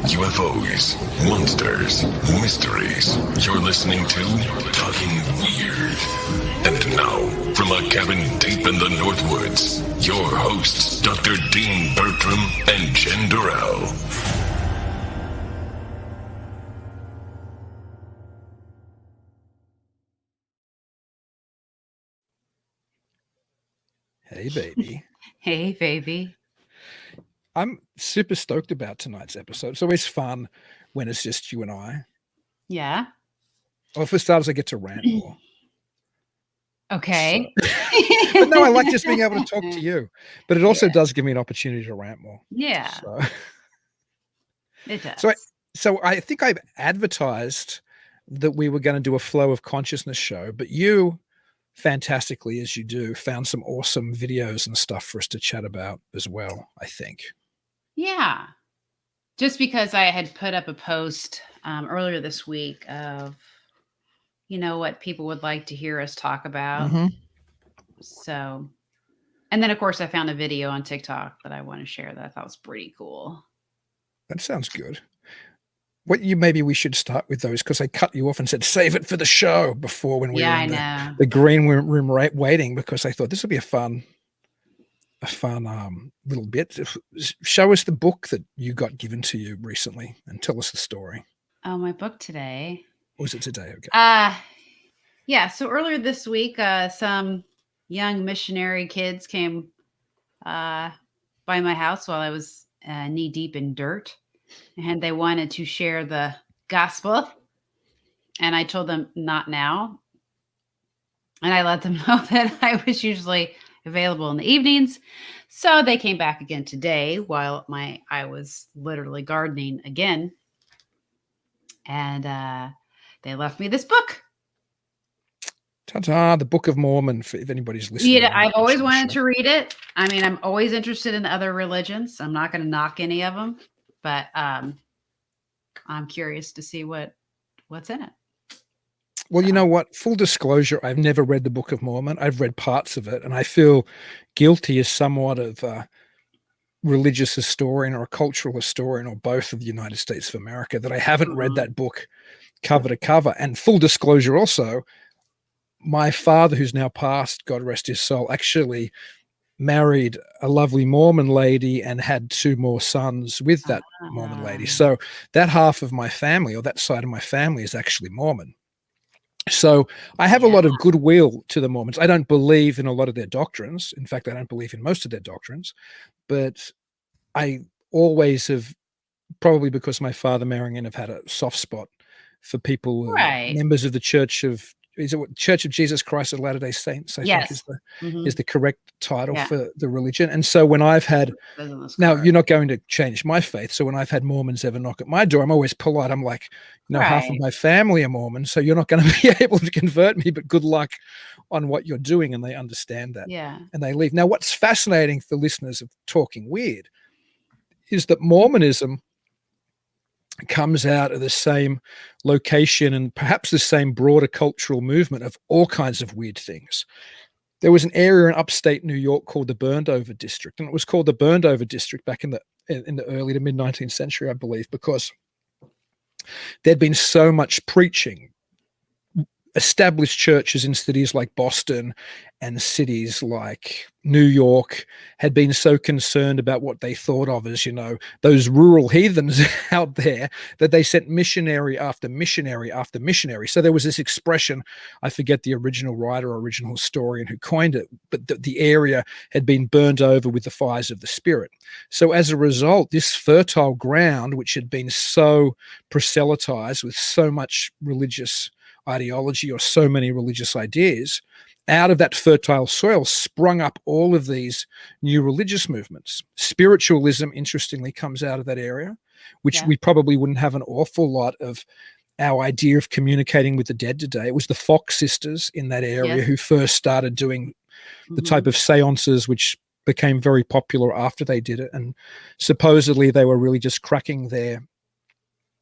UFOs, monsters, mysteries. You're listening to Talking Weird. And now, from a cabin deep in the Northwoods, your hosts, Dr. Dean Bertram and Jenn Durrell. Hey, baby. Hey, baby. I'm super stoked about tonight's episode. It's always fun when it's just you and I. Yeah. Well, for starters, I get to rant more. Okay. So. But no, I like just being able to talk to you. But it also does give me an opportunity to rant more. Yeah. So. It does. So I think I've advertised that we were going to do a flow of consciousness show, but you, fantastically as you do, found some awesome videos and stuff for us to chat about as well, I think. Yeah. Just because I had put up a post earlier this week of, what people would like to hear us talk about. Mm-hmm. So, and then of course I found a video on TikTok that I want to share that I thought was pretty cool. That sounds good. Maybe we should start with those because I cut you off and said, save it for the show before when we were in the green room waiting, because I thought this would be a fun little bit. Show us the book that you got given to you recently and tell us the story. Oh, my book today. Or was it today? Okay. Yeah. So earlier this week, some young missionary kids came by my house while I was knee deep in dirt, and they wanted to share the gospel. And I told them not now. And I let them know that I was usually available in the evenings. So they came back again today while I was literally gardening again. And they left me this book. Ta-ta, the Book of Mormon, if anybody's listening. Yeah, I've always wanted to read it. I mean, I'm always interested in other religions. I'm not going to knock any of them, but I'm curious to see what's in it. Well, you know what? Full disclosure, I've never read the Book of Mormon. I've read parts of it, and I feel guilty as somewhat of a religious historian or a cultural historian or both of the United States of America that I haven't read that book cover to cover. And full disclosure also, my father, who's now passed, God rest his soul, actually married a lovely Mormon lady and had 2 more sons with that Mormon lady. So that half of my family, or that side of my family, is actually Mormon. So I have a lot of goodwill to the Mormons. I don't believe in a lot of their doctrines. In fact, I don't believe in most of their doctrines. But I always have, probably because my father marrying in, have had a soft spot for people, members of the Church of Jesus Christ of Latter-day Saints, I think is the correct title for the religion. And so when I've had, now you're not going to change my faith. So when I've had Mormons ever knock at my door, I'm always polite. I'm like, half of my family are Mormon, so you're not going to be able to convert me, but good luck on what you're doing. And they understand that. Yeah. And they leave. Now, what's fascinating for listeners of Talking Weird is that Mormonism comes out of the same location and perhaps the same broader cultural movement of all kinds of weird things. There was an area in upstate New York called the Burned Over District, and it was called the Burned Over District back in the early to mid 19th century, I believe, because there'd been so much preaching. Established churches in cities like Boston and cities like New York had been so concerned about what they thought of as, those rural heathens out there, that they sent missionary after missionary after missionary. So there was this expression, I forget the original writer or original historian who coined it, but the area had been burned over with the fires of the Spirit. So as a result, this fertile ground, which had been so proselytized with so much religious ideology or so many religious ideas, out of that fertile soil sprung up all of these new religious movements. Spiritualism, interestingly, comes out of that area, which we probably wouldn't have an awful lot of our idea of communicating with the dead today. It was the Fox sisters in that area who first started doing the type of seances which became very popular after they did it. And supposedly they were really just cracking their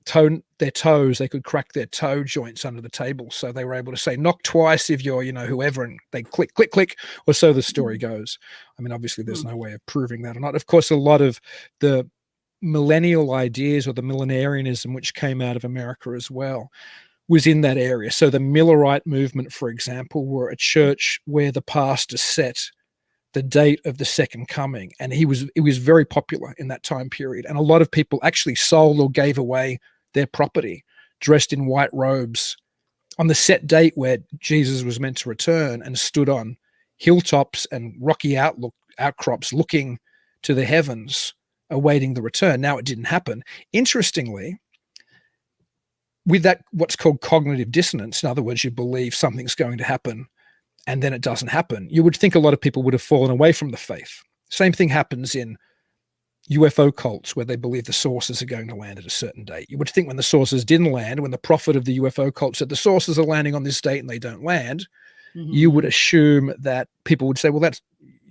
toes. They could crack their toe joints under the table, so they were able to say knock twice if you're whoever, and they click click click, or so the story goes. I mean, obviously there's no way of proving that or not. Of course, a lot of the millennial ideas, or the millenarianism, which came out of America as well, was in that area. So the Millerite movement, for example, were a church where the pastor set the date of the second coming, and it was very popular in that time period. And a lot of people actually sold or gave away their property, dressed in white robes, on the set date where Jesus was meant to return, and stood on hilltops and rocky outcrops looking to the heavens, awaiting the return. Now, it didn't happen. Interestingly, with that, what's called cognitive dissonance, in other words, you believe something's going to happen and then it doesn't happen, you would think a lot of people would have fallen away from the faith. Same thing happens in UFO cults, where they believe the saucers are going to land at a certain date. You would think when the saucers didn't land, when the prophet of the UFO cult said the saucers are landing on this date and they don't land, you would assume that people would say, well,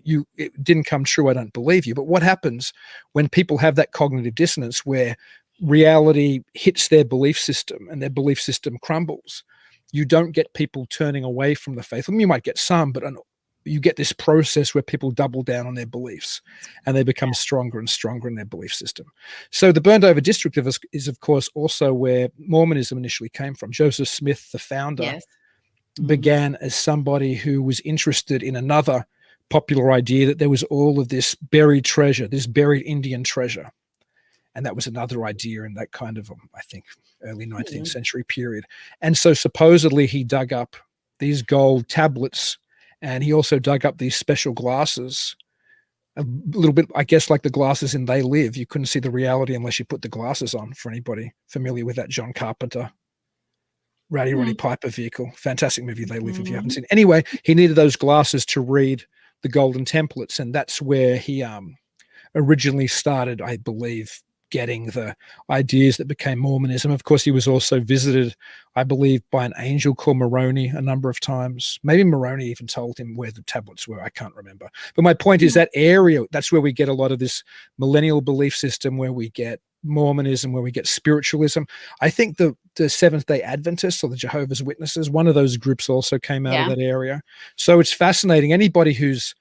it didn't come true, I don't believe you. But what happens when people have that cognitive dissonance where reality hits their belief system and their belief system crumbles? You don't get people turning away from the faith. I mean, you might get some, but you get this process where people double down on their beliefs and they become stronger and stronger in their belief system. So the burned over district is of course also where Mormonism initially came from. Joseph Smith, the founder, began as somebody who was interested in another popular idea that there was all of this buried treasure, this buried Indian treasure. And that was another idea in that kind of, I think, early 19th century period. And so supposedly he dug up these gold tablets, and he also dug up these special glasses, a little bit, I guess, like the glasses in They Live. You couldn't see the reality unless you put the glasses on, for anybody familiar with that John Carpenter, Roddy Piper vehicle. Fantastic movie, They Live, if you haven't seen it. Anyway, he needed those glasses to read the golden templates, and that's where he originally started, I believe, getting the ideas that became Mormonism. Of course, he was also visited, I believe, by an angel called Moroni a number of times. Maybe Moroni even told him where the tablets were. I can't remember. But my point is that area, that's where we get a lot of this millennial belief system, where we get Mormonism, where we get spiritualism. I think the Seventh-day Adventists, or the Jehovah's Witnesses, one of those groups also came out of that area. So it's fascinating. Anybody who's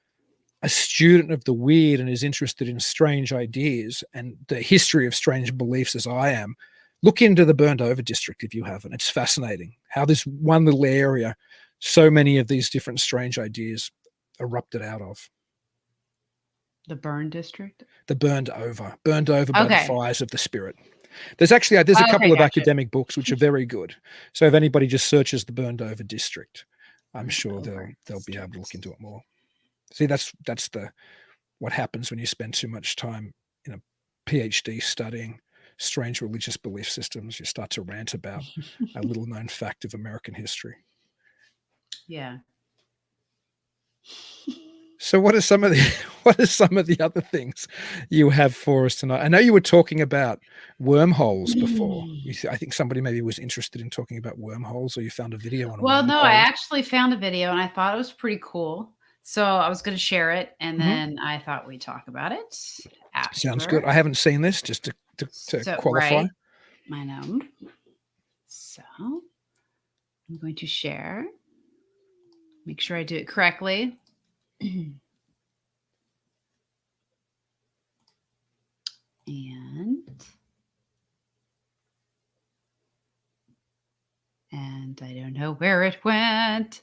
a student of the weird and is interested in strange ideas and the history of strange beliefs, as I am, look into the burned over district if you haven't. It's fascinating how this one little area, so many of these different strange ideas erupted out of. The burn district? The burned over by the fires of the spirit. There's actually, a couple of academic books which are very good. So if anybody just searches the burned over district, I'm sure they'll be able to look into it more. See, that's what happens when you spend too much time in a PhD studying strange religious belief systems. You start to rant about a little known fact of American history. Yeah. So what are some of the other things you have for us tonight? I know you were talking about wormholes before. I think somebody maybe was interested in talking about wormholes, or you found a video on Well, wormholes. no, I actually found a video and I thought it was pretty cool. So I was going to share it, and then I thought we'd talk about it after. Sounds good. I haven't seen this, just to qualify. Right. I know. So I'm going to share. Make sure I do it correctly. And I don't know where it went.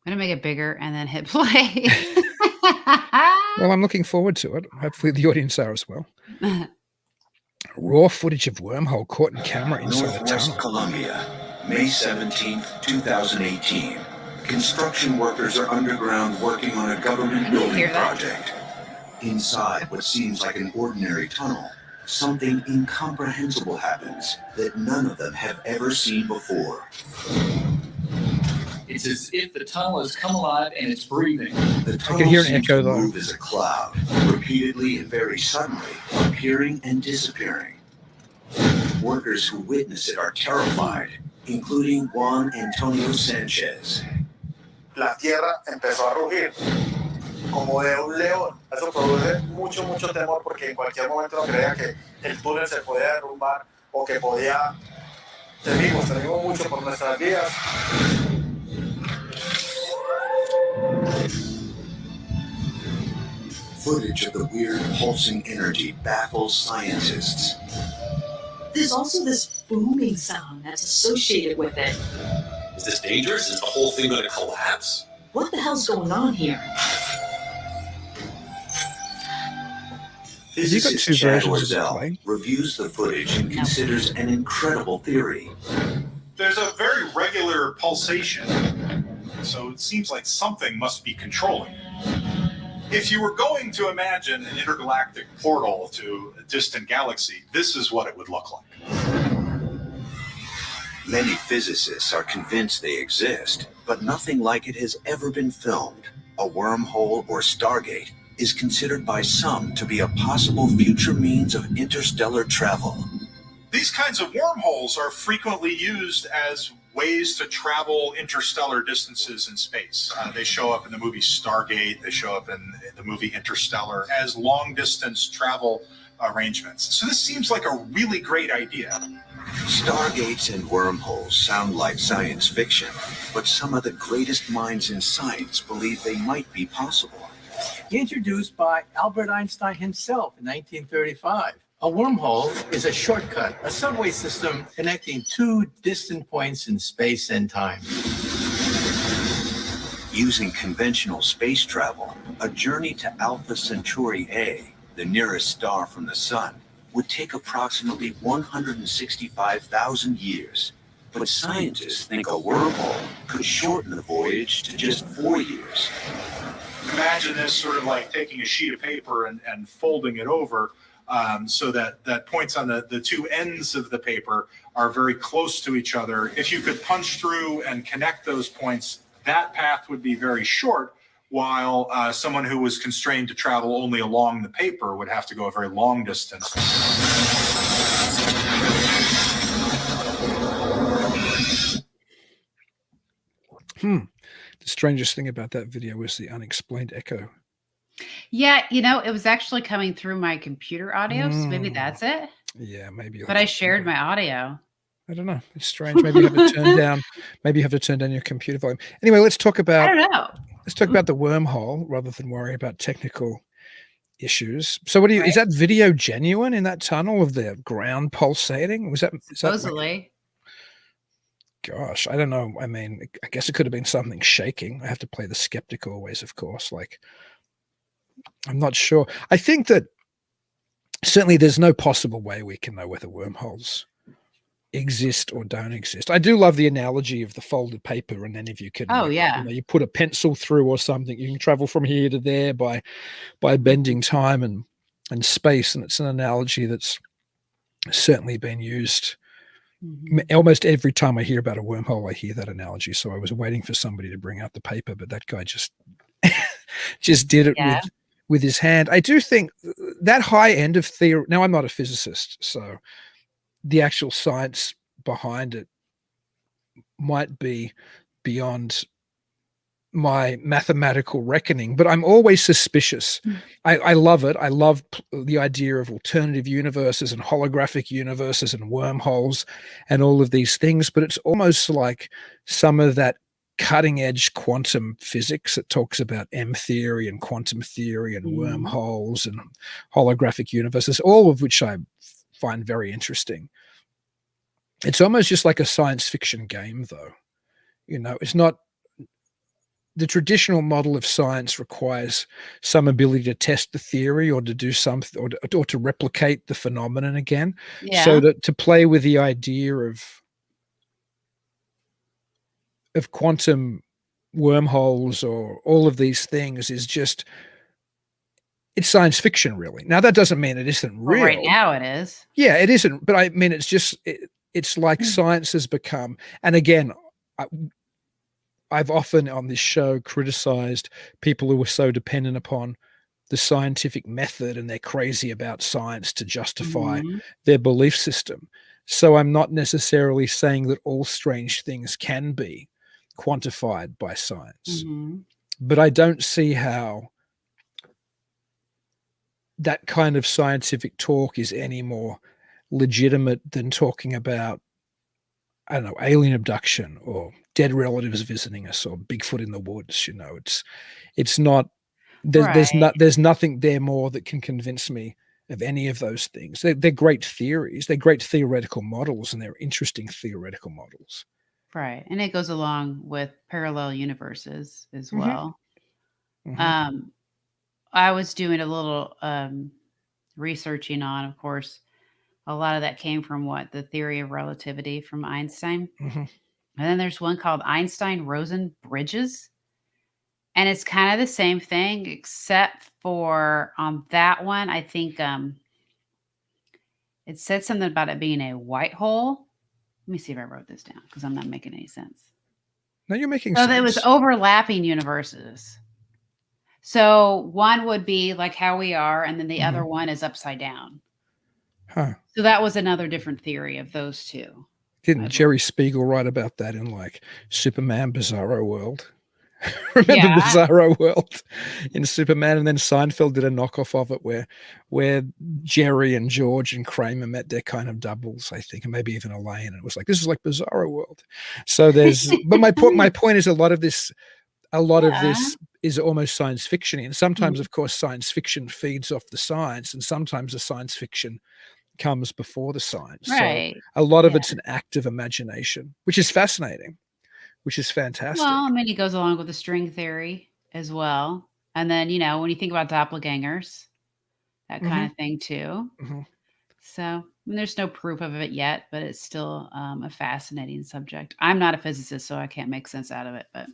I'm going to make it bigger and then hit play. Well, I'm looking forward to it. Hopefully the audience are as well. Raw footage of wormhole caught in camera inside the Northwest tunnel. Columbia, May 17th, 2018. Construction workers are underground working on a government building project. Inside what seems like an ordinary tunnel, something incomprehensible happens that none of them have ever seen before. It's as if the tunnel has come alive and it's breathing. The tunnel can hear an seems echo, to though. move as a cloud, repeatedly and very suddenly appearing and disappearing. Workers who witness it are terrified, including Juan Antonio Sanchez. La tierra empezó a rugir como de un león. Eso produce mucho temor, porque en cualquier momento creía que el túnel se podía derrumbar o que podía. Temimos mucho por nuestras vidas. Footage of the weird pulsing energy baffles scientists. There's also this booming sound that's associated with it. Is this dangerous? Is the whole thing going to collapse? What the hell's going on here? Physicist two Chad versions of Orzel play. reviews the footage and considers an incredible theory. There's a very regular pulsation, so it seems like something must be controlling it. If you were going to imagine an intergalactic portal to a distant galaxy, this is what it would look like. Many physicists are convinced they exist, but nothing like it has ever been filmed. A wormhole or Stargate is considered by some to be a possible future means of interstellar travel. These kinds of wormholes are frequently used as ways to travel interstellar distances in space. They show up in the movie Stargate, they show up in the movie Interstellar as long-distance travel arrangements. So this seems like a really great idea. Stargates and wormholes sound like science fiction, but some of the greatest minds in science believe they might be possible. Introduced by Albert Einstein himself in 1935. A wormhole is a shortcut, a subway system connecting two distant points in space and time. Using conventional space travel, a journey to Alpha Centauri A, the nearest star from the sun, would take approximately 165,000 years. But scientists think a wormhole could shorten the voyage to just 4 years. Imagine this sort of like taking a sheet of paper and folding it over so that points on the two ends of the paper are very close to each other. If you could punch through and connect those points, that path would be very short, while someone who was constrained to travel only along the paper would have to go a very long distance. The strangest thing about that video was the unexplained echo. Yeah, it was actually coming through my computer audio, so maybe that's it. Yeah, maybe. But I shared my audio. I don't know. It's strange. Maybe you have to turn down. Maybe you have to turn down your computer volume. Anyway, let's talk about. I don't know. Let's talk about the wormhole rather than worry about technical issues. So, what do you? Is that video genuine in that tunnel of the ground pulsating? Was that Supposedly? Gosh, I don't know. I mean, I guess it could have been something shaking. I have to play the skeptic always, of course. Like, I'm not sure. I think that certainly there's no possible way we can know whether wormholes exist or don't exist. I do love the analogy of the folded paper, and then if you can, you put a pencil through or something, you can travel from here to there by bending time and space. And it's an analogy that's certainly been used. Almost every time I hear about a wormhole, I hear that analogy. So I was waiting for somebody to bring out the paper, but that guy just did it with his hand. I do think that high end of theory. Now, I'm not a physicist, so the actual science behind it might be beyond my mathematical reckoning, but I'm always suspicious. I love it. I love the idea of alternative universes and holographic universes and wormholes and all of these things, but it's almost like some of that cutting edge quantum physics that talks about M theory and quantum theory and wormholes and holographic universes, all of which I find very interesting. It's almost just like a science fiction game, though. It's not. The traditional model of science requires some ability to test the theory or to do something or to replicate the phenomenon again. Yeah. So to play with the idea of quantum wormholes or all of these things is just, it's science fiction, really. Now, that doesn't mean it isn't real. Well, right now it is. Yeah, it isn't. But I mean, it's just, it's like science has become, and again, I've often on this show criticized people who are so dependent upon the scientific method and they're crazy about science to justify their belief system. So I'm not necessarily saying that all strange things can be quantified by science, but I don't see how that kind of scientific talk is any more legitimate than talking about, I don't know, alien abduction or dead relatives visiting us or Bigfoot in the woods. It's not There's nothing there more that can convince me of any of those things. They're great theories. They're great theoretical models, and they're interesting theoretical models. Right. And it goes along with parallel universes as Mhm. well. Mhm. I was doing a little researching on, of course, a lot of that came from the theory of relativity from Einstein. Mhm. And then there's one called Einstein-Rosen bridges. And it's kind of the same thing, except for on that one, I think it said something about it being a white hole. Let me see if I wrote this down because I'm not making any sense. No, you're making So sense. there was overlapping universes. So one would be like how we are, and then the other one is upside down. Huh. So that was another different theory of those two. Didn't Jerry Spiegel write about that in like Superman Bizarro World? Remember Bizarro World in Superman? And then Seinfeld did a knockoff of it where Jerry and George and Kramer met their kind of doubles, I think, and maybe even Elaine. And it was like, this is like Bizarro World. So but my point is a lot of this is almost science fiction. And sometimes, of course, science fiction feeds off the science, and sometimes the science fiction comes before the science. Right. So a lot of it's an act of imagination, which is fascinating, which is fantastic. Well, I mean, it goes along with the string theory as well. And then, when you think about doppelgangers, that kind of thing too. So I mean, there's no proof of it yet, but it's still a fascinating subject. I'm not a physicist, so I can't make sense out of it, but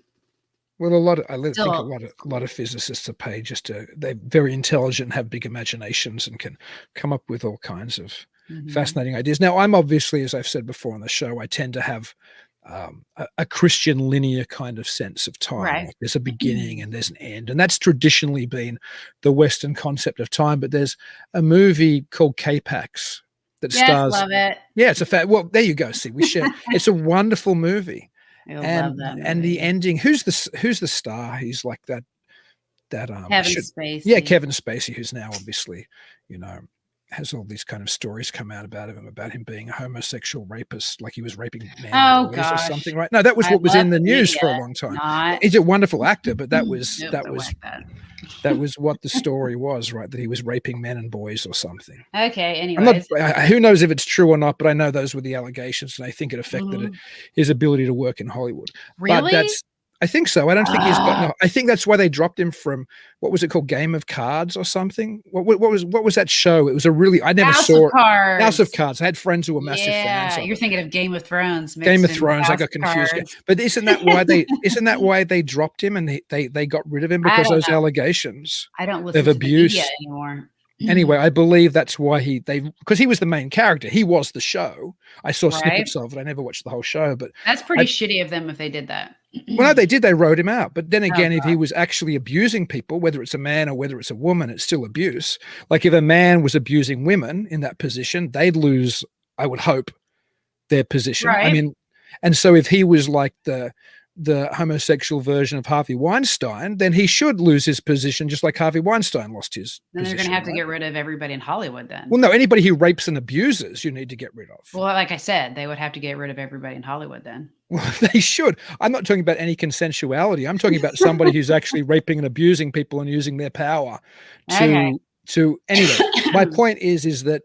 well, I think a lot of physicists are paid they're very intelligent and have big imaginations and can come up with all kinds of fascinating ideas. Now, I'm obviously, as I've said before on the show, I tend to have a Christian linear kind of sense of time. Right. Like there's a beginning and there's an end. And that's traditionally been the Western concept of time. But there's a movie called K-Pax that stars. Love it. Yeah, it's a fact. Well, there you go. See, we share. It's a wonderful movie. I love that movie. And the ending, who's the star? He's like that Kevin Spacey. Yeah, Kevin Spacey, who's now obviously, has all these kind of stories come out about him being a homosexual rapist, like he was raping men or something, right? No, that was what was in the news for a long time. He's a wonderful actor, but that was what the story was, right? That he was raping men and boys or something. Okay, anyways. Who knows if it's true or not, but I know those were the allegations, and I think it affected his ability to work in Hollywood. Really? But I think so. I don't think he's got no. I think that's why they dropped him from what was it called, Game of Cards or something. What was that show? It was I never saw it. House of Cards. I had friends who were massive fans. You're thinking of Game of Thrones. Game of Thrones. I got confused. But isn't that why they dropped him and they got rid of him because those allegations? I don't listen of to abuse the media anymore. Anyway, I believe that's why because he was the main character. He was the show. I saw snippets of it. I never watched the whole show, but that's pretty shitty of them if they did that. Well, no, they did. They wrote him out. But then again, if he was actually abusing people, whether it's a man or whether it's a woman, it's still abuse. Like if a man was abusing women in that position, they'd lose, I would hope, their position. Right. I mean, and so if he was like the homosexual version of Harvey Weinstein, then he should lose his position just like Harvey Weinstein lost his then position. They're going to have to get rid of everybody in Hollywood then. Well, no, anybody who rapes and abuses, you need to get rid of. Well, like I said, they would have to get rid of everybody in Hollywood then. Well, they should. I'm not talking about any consensuality. I'm talking about somebody who's actually raping and abusing people and using their power to anyway. My point is that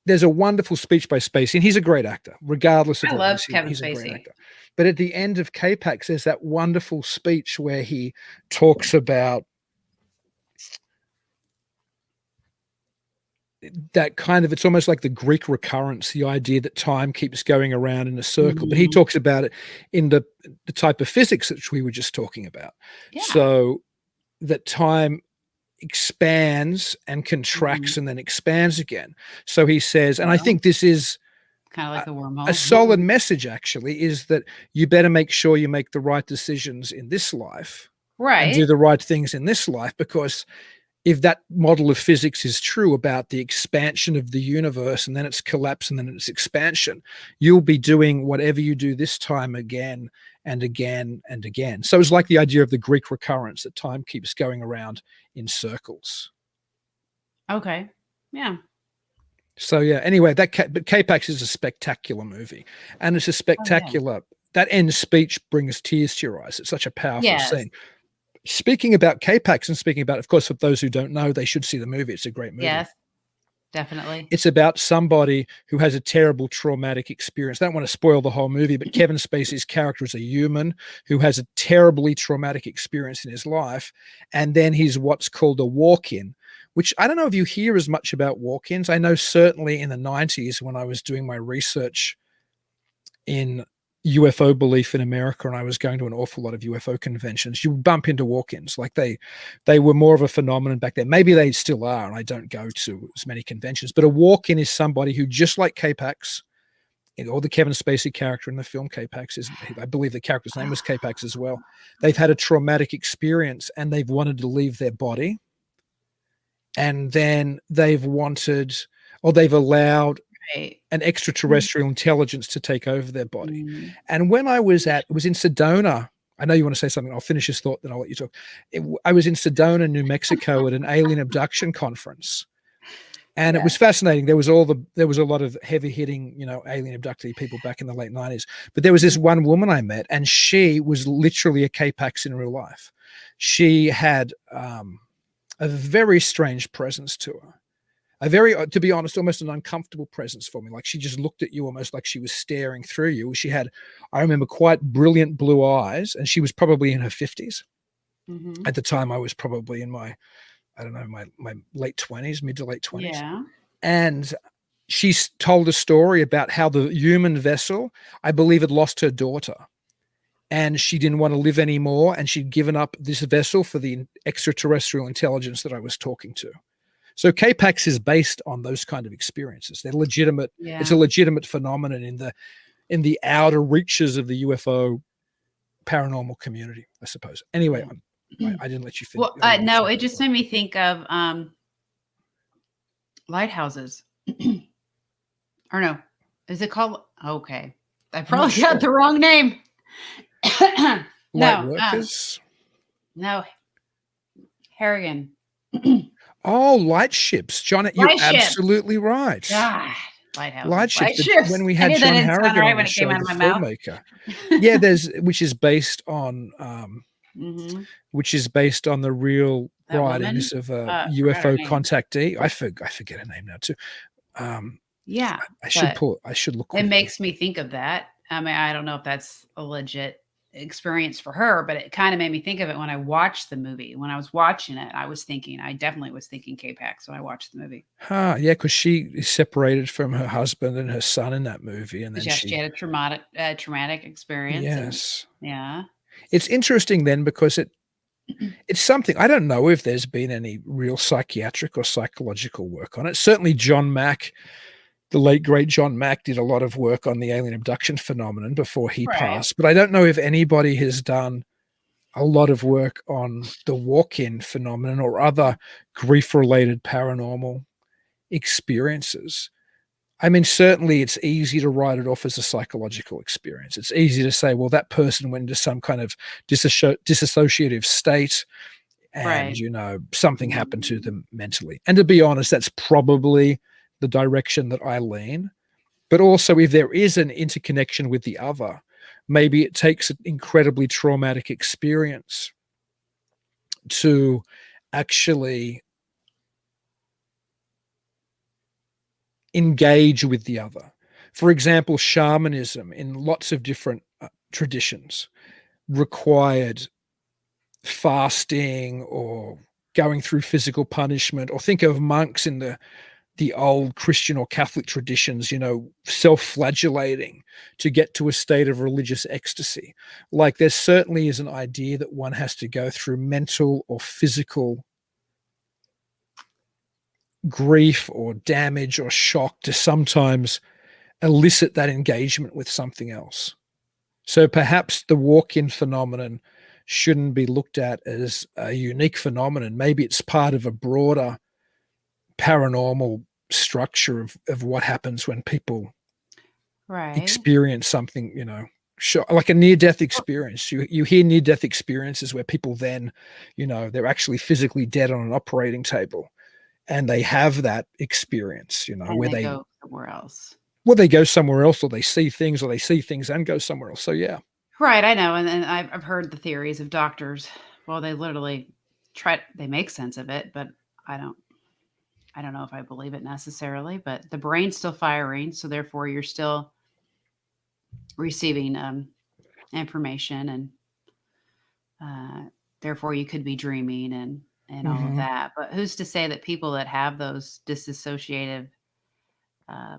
there's a wonderful speech by Spacey, and he's a great actor, regardless of I what love Kevin Spacey. A great actor. But at the end of K-Pax, there's that wonderful speech where he talks about that kind of, it's almost like the Greek recurrence, the idea that time keeps going around in a circle. But he talks about it in the type of physics that we were just talking about. Yeah. So that time expands and contracts and then expands again. So he says, and I think this is kind of like the wormhole. A solid message actually is that you better make sure you make the right decisions in this life. Right. And do the right things in this life, because if that model of physics is true about the expansion of the universe and then its collapse and then its expansion, you'll be doing whatever you do this time again and again and again. So it's like the idea of the Greek recurrence, that time keeps going around in circles. Okay. Yeah. So yeah, anyway, but K-Pax is a spectacular movie, and it's a spectacular, that end speech brings tears to your eyes. It's such a powerful scene. Speaking about K-Pax and speaking about, of course, for those who don't know, they should see the movie. It's a great movie. Yes, definitely. It's about somebody who has a terrible traumatic experience. I don't want to spoil the whole movie, but Kevin Spacey's character is a human who has a terribly traumatic experience in his life. And then he's what's called a walk-in, which I don't know if you hear as much about walk-ins. I know certainly in the 90s when I was doing my research in UFO belief in America, and I was going to an awful lot of UFO conventions, you would bump into walk-ins. Like they were more of a phenomenon back then. Maybe they still are, and I don't go to as many conventions, but a walk-in is somebody who, just like K-Pax, or the Kevin Spacey character in the film K-Pax, I believe the character's name was K-Pax as well. They've had a traumatic experience and they've wanted to leave their body. And then they've wanted, or they've allowed an extraterrestrial intelligence to take over their body. And when I was it was in Sedona. I know you want to say something. I'll finish this thought, then I'll let you talk. I was in Sedona, New Mexico, at an alien abduction conference, and it was fascinating. There was a lot of heavy hitting, alien abductee people back in the late 90s. But there was this one woman I met, and she was literally a K-Pax in real life. She had a very strange presence to her. A very, to be honest, almost an uncomfortable presence for me. Like she just looked at you almost like she was staring through you. She had, I remember, quite brilliant blue eyes, and she was probably in her 50s. At the time, I was probably in my late 20s, mid to late 20s. Yeah. And she told a story about how the human vessel, I believe, had lost her daughter. And she didn't want to live anymore, and she'd given up this vessel for the extraterrestrial intelligence that I was talking to. So K-Pax is based on those kind of experiences. They're legitimate. Yeah. It's a legitimate phenomenon in the outer reaches of the UFO paranormal community, I suppose. Anyway, I didn't let you finish. Well, no, it just made me think of lighthouses. Or no, is it called? Okay, I probably got the wrong name. Light workers? No, Harrigan. Oh, light ships, John. You're absolutely right. God, lighthouse. Light ships. When we had John Harrigan on the show, the filmmaker. Yeah, which is based on the real writings of a UFO contactee. I forget her name now too. Yeah, I should look. It makes me think of that. I mean, I don't know if that's a legit experience for her, but it kind of made me think of it when I watched the movie. When I was watching it, I definitely was thinking K-Pax when I watched the movie. Yeah, because she is separated from her husband and her son in that movie, and then she had a traumatic experience. Yes, yeah. It's interesting then because it's something, I don't know if there's been any real psychiatric or psychological work on it. Certainly, John Mack. The late, great John Mack did a lot of work on the alien abduction phenomenon before he passed, but I don't know if anybody has done a lot of work on the walk-in phenomenon or other grief-related paranormal experiences. I mean, certainly it's easy to write it off as a psychological experience. It's easy to say, well, that person went into some kind of disassociative state and, something happened to them mentally. And to be honest, that's probably the direction that I lean. But also, if there is an interconnection with the other, maybe it takes an incredibly traumatic experience to actually engage with the other. For example, shamanism in lots of different traditions required fasting or going through physical punishment, or think of monks in the old Christian or Catholic traditions, self-flagellating to get to a state of religious ecstasy. Like there certainly is an idea that one has to go through mental or physical grief or damage or shock to sometimes elicit that engagement with something else. So perhaps the walk-in phenomenon shouldn't be looked at as a unique phenomenon. Maybe it's part of a broader paranormal structure of what happens when people experience something, like a near-death experience. You hear near-death experiences where people then, they're actually physically dead on an operating table, and they have that experience, where they go somewhere else. Well, they go somewhere else, or they see things and go somewhere else. So yeah. Right, I know, and I've heard the theories of doctors Well, they literally they make sense of it, but I don't know if I believe it necessarily, but the brain's still firing, so therefore you're still receiving information, and therefore you could be dreaming and all of that. But who's to say that people that have those disassociative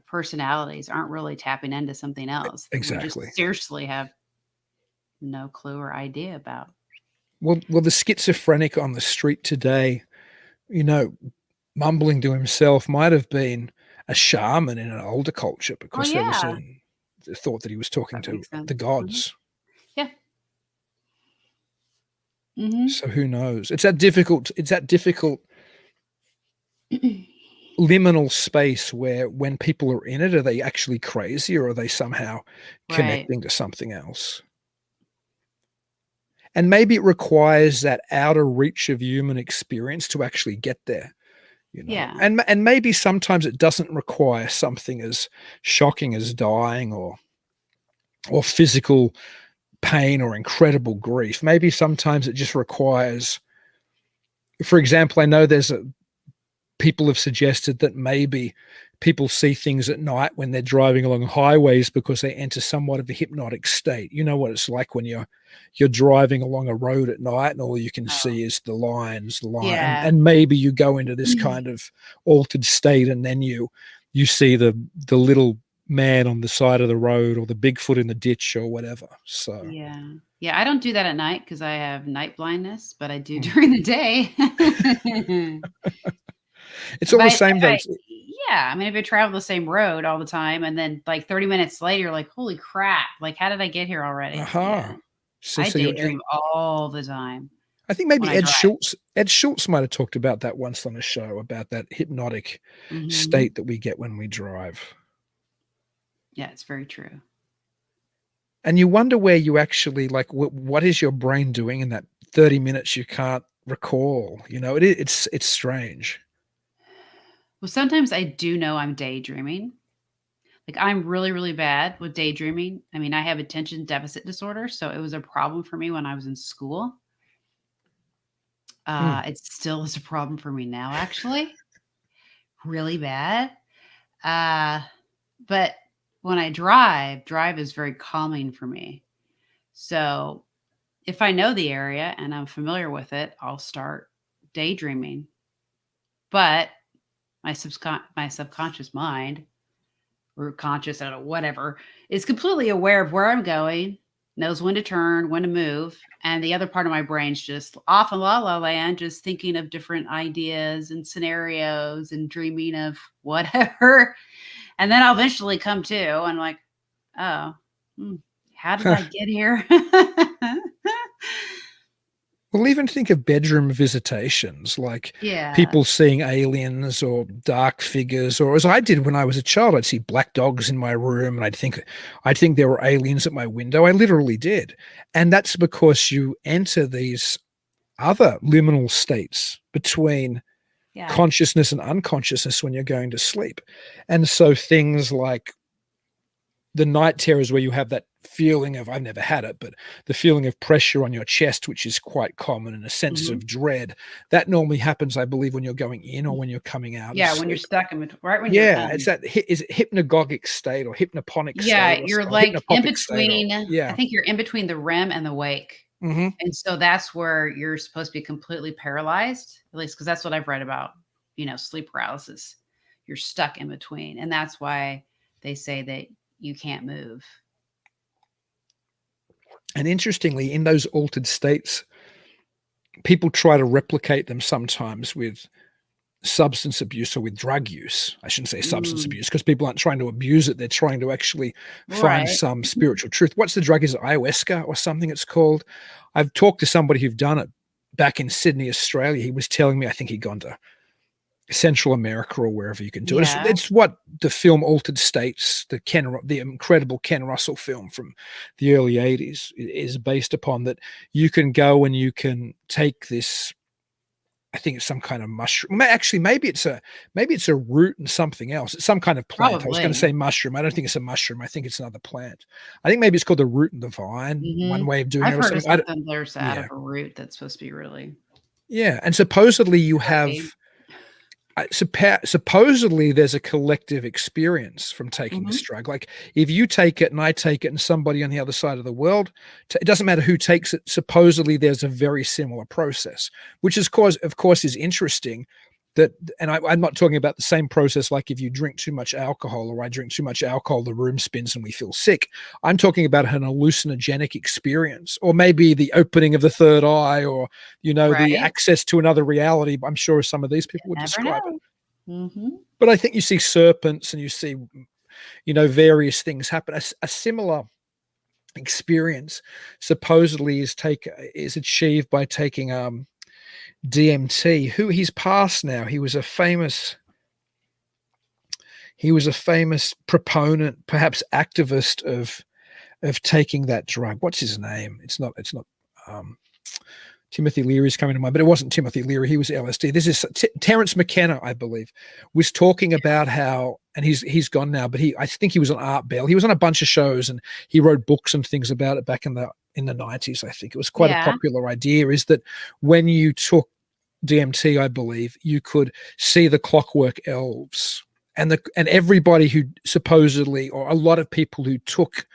personalities aren't really tapping into something else that we Exactly. just seriously have no clue or idea about? Well, the schizophrenic on the street today, mumbling to himself might have been a shaman in an older culture, because there was Yeah, the thought that he was talking that to makes sense. the gods. Yeah. Hmm. So who knows? It's that difficult liminal space where when people are in it, are they actually crazy, or are they somehow Right. connecting to something else? And maybe it requires that outer reach of human experience to actually get there. Yeah. And maybe sometimes it doesn't require something as shocking as dying or physical pain or incredible grief. Maybe sometimes it just requires, for example, I know people have suggested that maybe people see things at night when they're driving along highways because they enter somewhat of a hypnotic state. You know what it's like when you're driving along a road at night and all you can see is the lines, Yeah. and maybe you go into this kind of altered state, and then you see the little man on the side of the road, or the Bigfoot in the ditch, or whatever. So Yeah, I don't do that at night because I have night blindness, but I do during the day. it's all the But same though. yeah, I mean, if you travel the same road all the time, and then like 30 minutes later, you're like, holy crap, like, how did I get here already? Yeah, So, I you're daydream all the time I think when maybe I drive. Ed Schultz might have talked about that once on a show, about that hypnotic Mhm. state that we get when we drive. Yeah, it's very true. And you wonder where you actually, like, what is your brain doing in that 30 minutes you can't recall? It's strange. Well, sometimes I do know I'm daydreaming. Like, I'm really, really bad with daydreaming. I mean, I have attention deficit disorder, so it was a problem for me when I was in school. It still is a problem for me now, actually. Really bad. But when I drive is very calming for me. So if I know the area and I'm familiar with it, I'll start daydreaming. But my subconscious mind, or conscious, I don't know, whatever, is completely aware of where I'm going, knows when to turn, when to move. And the other part of my brain's just off in la la land, just thinking of different ideas and scenarios and dreaming of whatever. And then I'll eventually come to, and I'm like, oh, how did I get here? Well, even think of bedroom visitations, like Yeah. people seeing aliens or dark figures, or as I did when I was a child, I'd see black dogs in my room, and I'd think there were aliens at my window. I literally did. And that's because you enter these other liminal states between consciousness and unconsciousness when you're going to sleep. And so things like the night terrors, where you have that feeling of, I've never had it, but the feeling of pressure on your chest, which is quite common, and a sense of dread, that normally happens, I believe, when you're going in or when you're coming out. Yeah, when you're stuck in between, right when yeah, you're it's that is it hypnagogic state or hypnoponic yeah, state? you're Or like in hypnopopic state, between. yeah. I think you're in between the REM and the wake. Mm-hmm. And so that's where you're supposed to be completely paralyzed, at least because that's what I've read about, sleep paralysis. You're stuck in between. And that's why they say that you can't move. And interestingly, in those altered states, people try to replicate them sometimes with substance abuse or with drug use. I shouldn't say substance abuse, because people aren't trying to abuse it. They're trying to actually find some spiritual truth. What's the drug? Is it ayahuasca or something it's called? I've talked to somebody who've done it back in Sydney, Australia. He was telling me, I think he'd gone to Central America or wherever you can do it. It's what the film Altered States, the incredible Ken Russell film from the early 80s, is based upon, that you can go and you can take this I think it's some kind of mushroom. Actually, maybe it's a root and something else. It's some kind of plant. I was going to say mushroom. I don't think it's a mushroom. I think it's another plant. I think maybe it's called the root and the vine. One way of doing I've it or heard of something. something there's out of a root that's supposed to be really. Yeah, and supposedly you have. Supposedly there's a collective experience from taking this drug. Like if you take it and I take it and somebody on the other side of the world, it doesn't matter who takes it. Supposedly there's a very similar process, which is of course is interesting. And I'm not talking about the same process like if you drink too much alcohol or I drink too much alcohol, the room spins and we feel sick. I'm talking about an hallucinogenic experience, or maybe the opening of the third eye, or, the access to another reality. I'm sure some of these people would describe it. But I think you see serpents and you see, various things happen. A similar experience supposedly is achieved by taking DMT. He's passed now. He was a famous proponent, perhaps activist of taking that drug. What's his name? It's not Timothy Leary's coming to mind, but it wasn't Timothy Leary. He was LSD. This is Terence McKenna, I believe, was talking about how, and he's gone now, but I think he was on Art Bell. He was on a bunch of shows and he wrote books and things about it back in the 90s. I think it was quite a popular idea, is that when you took DMT, I believe, you could see the clockwork elves, and everybody who supposedly, or a lot of people who took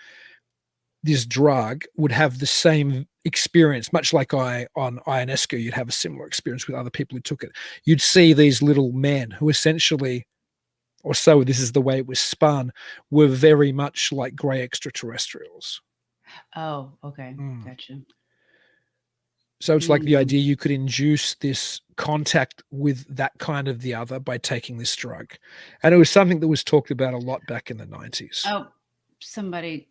this drug would have the same experience, much like on ayahuasca, you'd have a similar experience with other people who took it. You'd see these little men who essentially, or so this is the way it was spun, were very much like gray extraterrestrials. Oh, okay. Gotcha. So it's like the idea you could induce this contact with that kind of the other by taking this drug. And it was something that was talked about a lot back in the 90s. Oh, somebody,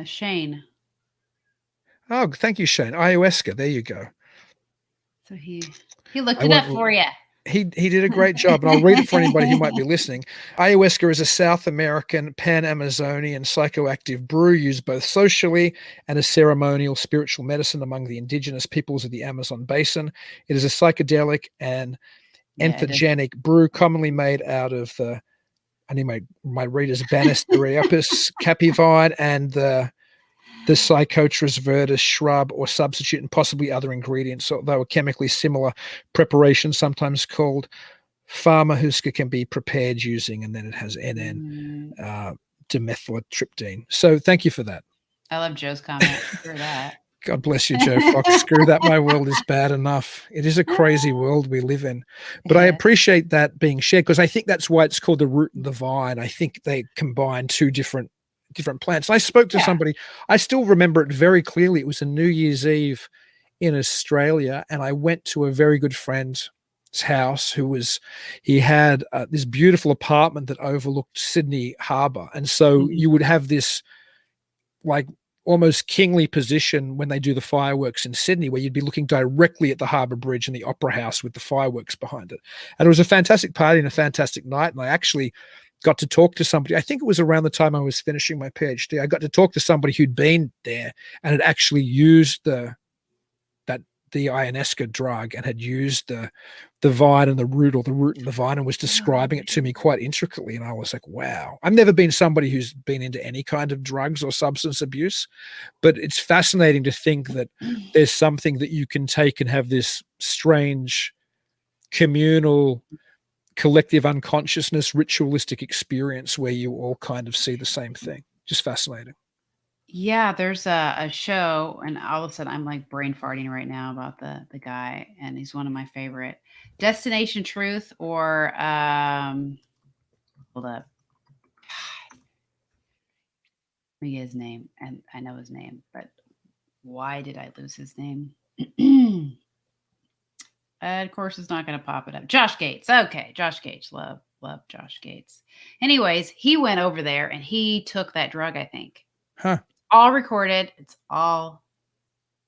Shane. Oh, thank you, Shane. Ayahuasca, there you go. So he looked it up for you. He did a great job, and I'll read it for anybody who might be listening. Ayahuasca is a South American pan-Amazonian psychoactive brew used both socially and as ceremonial spiritual medicine among the indigenous peoples of the Amazon basin. It is a psychedelic and entheogenic brew commonly made out of I need my readers, Banisteriopsis capivine and the Psychotris verdus shrub or substitute, and possibly other ingredients, although a chemically similar preparation, sometimes called pharmahuska, can be prepared using, and then it has dimethyltryptamine. So thank you for that. I love Joe's comment. Screw that. God bless you, Joe Fox. Screw that. My world is bad enough. It is a crazy world we live in. But I appreciate that being shared, because I think that's why it's called the root and the vine. I think they combine two different plants. I spoke to somebody, I still remember it very clearly. It was a New Year's in Australia, and I went to a very good friend's house he had this beautiful apartment that overlooked Sydney Harbour. And so you would have this like almost kingly position when they do the fireworks in Sydney, where you'd be looking directly at the Harbour Bridge and the Opera House with the fireworks behind it. And it was a fantastic party and a fantastic night. And I actually got to talk to somebody. I think it was around the time I was finishing my PhD. I got to talk to somebody who'd been there and had actually used the ayahuasca drug and had used the vine and the root, or the root and the vine, and was describing it to me quite intricately. And I was like, wow. I've never been somebody who's been into any kind of drugs or substance abuse, but it's fascinating to think that there's something that you can take and have this strange communal, collective unconsciousness, ritualistic experience where you all kind of see the same thing. Just fascinating. Yeah, there's a show, and all of a sudden I'm like brain farting right now about the guy, and he's one of my favorite. Destination Truth, or hold up. Let me get his name, and I know his name, but why did I lose his name? Of course, it's not going to pop it up. Josh Gates. Okay, Josh Gates. Love Josh Gates. Anyways, he went over there and he took that drug, I think. Huh. All recorded. It's all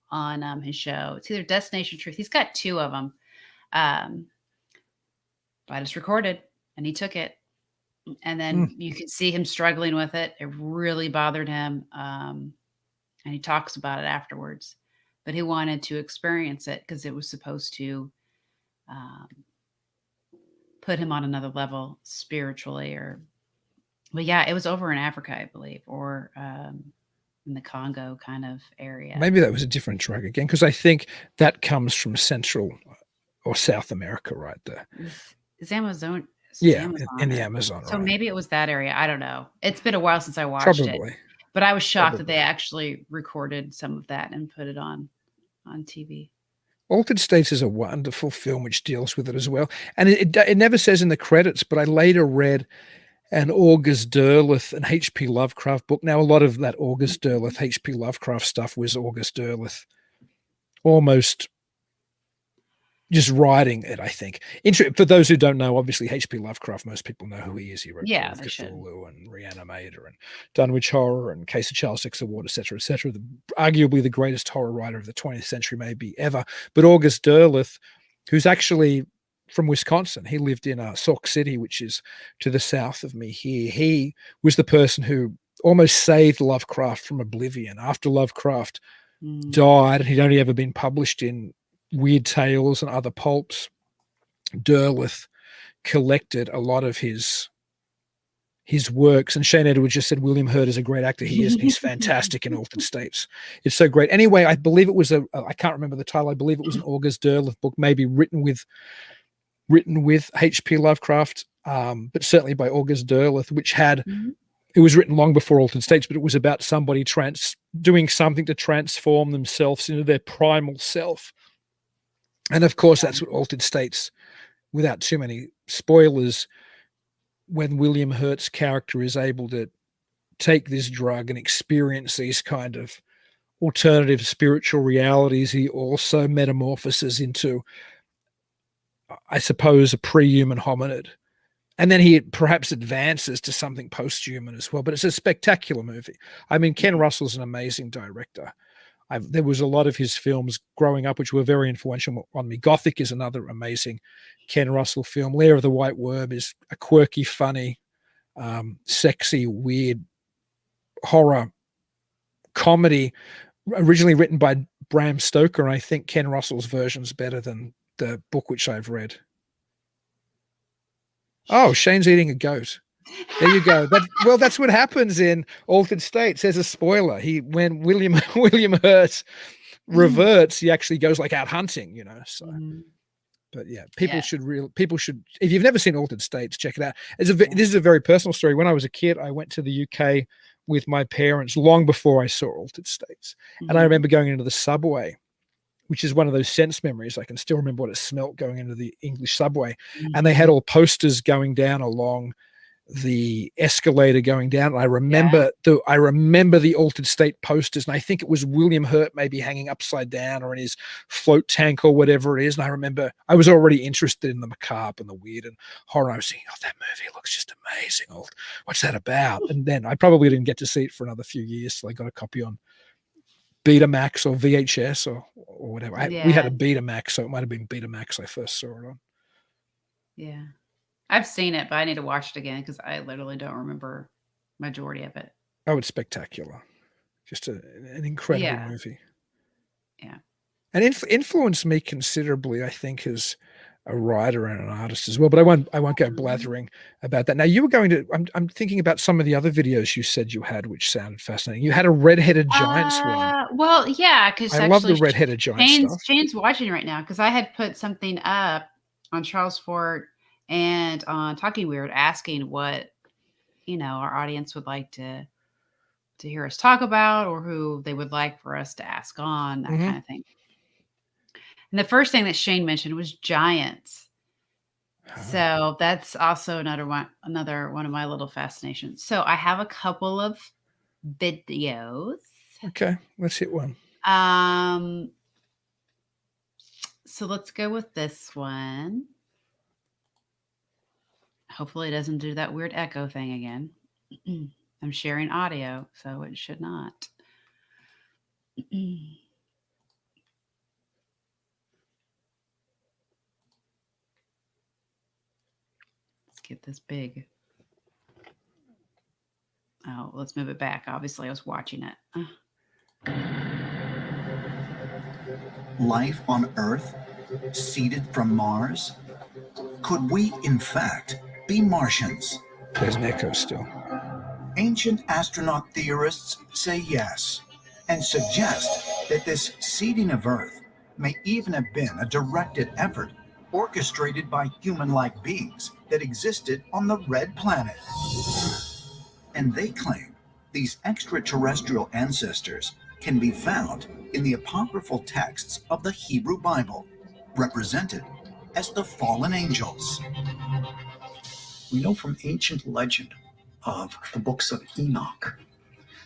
on his show. It's either Destination Truth. He's got two of them. But it's recorded, and he took it. And then you could see him struggling with it. It really bothered him. And he talks about it afterwards. But he wanted to experience it because it was supposed to put him on another level spiritually, but yeah, it was over in Africa, I believe, or in the Congo kind of area. Maybe that was a different drug again, because I think that comes from Central or South America, right there. Is Amazon? Yeah, in the Amazon. So right. maybe it was that area. I don't know. It's been a while since I watched Probably. it, but I was shocked that they actually recorded some of that and put it on TV. Altered States is a wonderful film which deals with it as well. And it never says in the credits, but I later read an August Derleth, an H.P. Lovecraft book. Now, a lot of that August Derleth, H.P. Lovecraft stuff was August Derleth almost just writing it, I think. For those who don't know, obviously, H.P. Lovecraft, most people know who he is. He wrote Call of Cthulhu and Reanimator and Dunwich Horror and Case of Charles Dexter Ward, etc., etc. Arguably the greatest horror writer of the 20th century, maybe ever. But August Derleth, who's actually from Wisconsin, he lived in Sauk City, which is to the south of me here. He was the person who almost saved Lovecraft from oblivion. After Lovecraft died, and he'd only ever been published in Weird Tales and other pulps, Derleth collected a lot of his works. And Shane Edwards just said William Hurt is a great actor. He is, and he's fantastic in Altered States. It's so great. Anyway, I believe it was I can't remember the title. I believe it was an August Derleth book, maybe written with H.P. Lovecraft, but certainly by August Derleth, which had it was written long before Altered States, but it was about somebody doing something to transform themselves into their primal self. And of course, that's what Altered States, without too many spoilers, when William Hurt's character is able to take this drug and experience these kind of alternative spiritual realities, he also metamorphoses into, I suppose, a pre-human hominid. And then he perhaps advances to something post-human as well. But it's a spectacular movie. I mean, Ken Russell's an amazing director. There was a lot of his films growing up which were very influential on me. Gothic is another amazing Ken Russell film. Lair of the White Worm is a quirky, funny, sexy, weird horror comedy originally written by Bram Stoker. And I think Ken Russell's version is better than the book which I've read. Oh, Shane's eating a goat. There you go. That's what happens in Altered States. There's a spoiler. When William Hurt reverts, he actually goes like out hunting, So, but yeah, people should, if you've never seen Altered States, check it out. This is a very personal story. When I was a kid, I went to the UK with my parents long before I saw Altered States, and I remember going into the subway, which is one of those sense memories. I can still remember what it smelt going into the English subway, and they had all posters going down along the escalator going down. And I remember the Altered State posters, and I think it was William Hurt maybe hanging upside down or in his float tank or whatever it is. And I remember I was already interested in the macabre and the weird and horror. I was thinking, oh, that movie looks just amazing. What's that about? And then I probably didn't get to see it for another few years, so I got a copy on Betamax or VHS or whatever. We had a Betamax, so it might have been Betamax I first saw it on. Yeah. I've seen it, but I need to watch it again because I literally don't remember majority of it. Oh, it's spectacular. Just an incredible movie. Yeah. And influenced me considerably, I think, as a writer and an artist as well. But I won't go blathering about that. Now, you were going to, I'm thinking about some of the other videos you said you had, which sounded fascinating. You had a Red-Headed Giants one. Well, yeah, because I love the Red-Headed Giants stuff. Shane's watching right now because I had put something up on Charles Fort and on Talking Weird asking what, our audience would like to hear us talk about or who they would like for us to ask on, that kind of thing. And the first thing that Shane mentioned was giants. So that's also another one of my little fascinations. So I have a couple of videos. Okay, let's hit one. So let's go with this one. Hopefully it doesn't do that weird echo thing again. I'm sharing audio, so it should not. Let's get this big. Oh, let's move it back. Obviously, I was watching it. Life on Earth Seeded from Mars? Could we, in fact, be Martians? There's an echo still. Ancient astronaut theorists say yes, and suggest that this seeding of Earth may even have been a directed effort orchestrated by human-like beings that existed on the Red Planet. And they claim these extraterrestrial ancestors can be found in the apocryphal texts of the Hebrew Bible, represented as the fallen angels. We know from ancient legend of the books of Enoch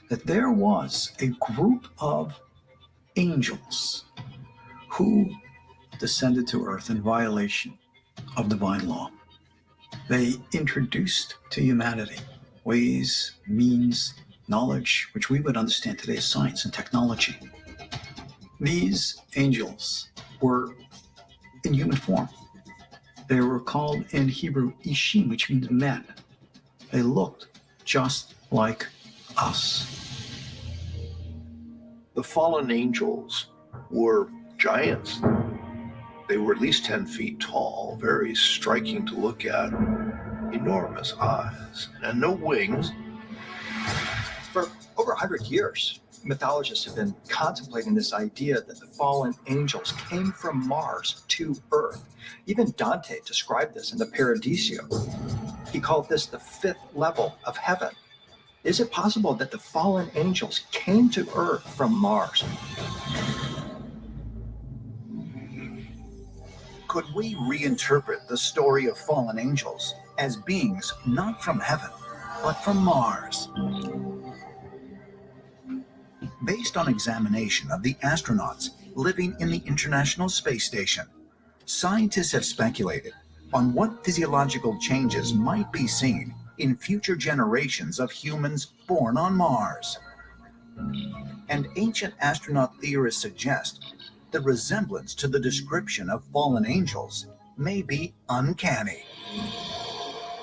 that there was a group of angels who descended to earth in violation of divine law. They introduced to humanity ways, means, knowledge, which we would understand today as science and technology. These angels were in human form. They were called in Hebrew Ishim, which means men. They looked just like us. The fallen angels were giants. They were at least 10 feet tall, very striking to look at, enormous eyes, and no wings. For over 100 years, mythologists have been contemplating this idea that the fallen angels came from Mars to Earth. Even Dante described this in the Paradiso. He called this the 5th level of heaven. Is it possible that the fallen angels came to Earth from Mars? Could we reinterpret the story of fallen angels as beings not from heaven, but from Mars? Based on examination of the astronauts living in the International Space Station, scientists have speculated on what physiological changes might be seen in future generations of humans born on Mars. And ancient astronaut theorists suggest the resemblance to the description of fallen angels may be uncanny.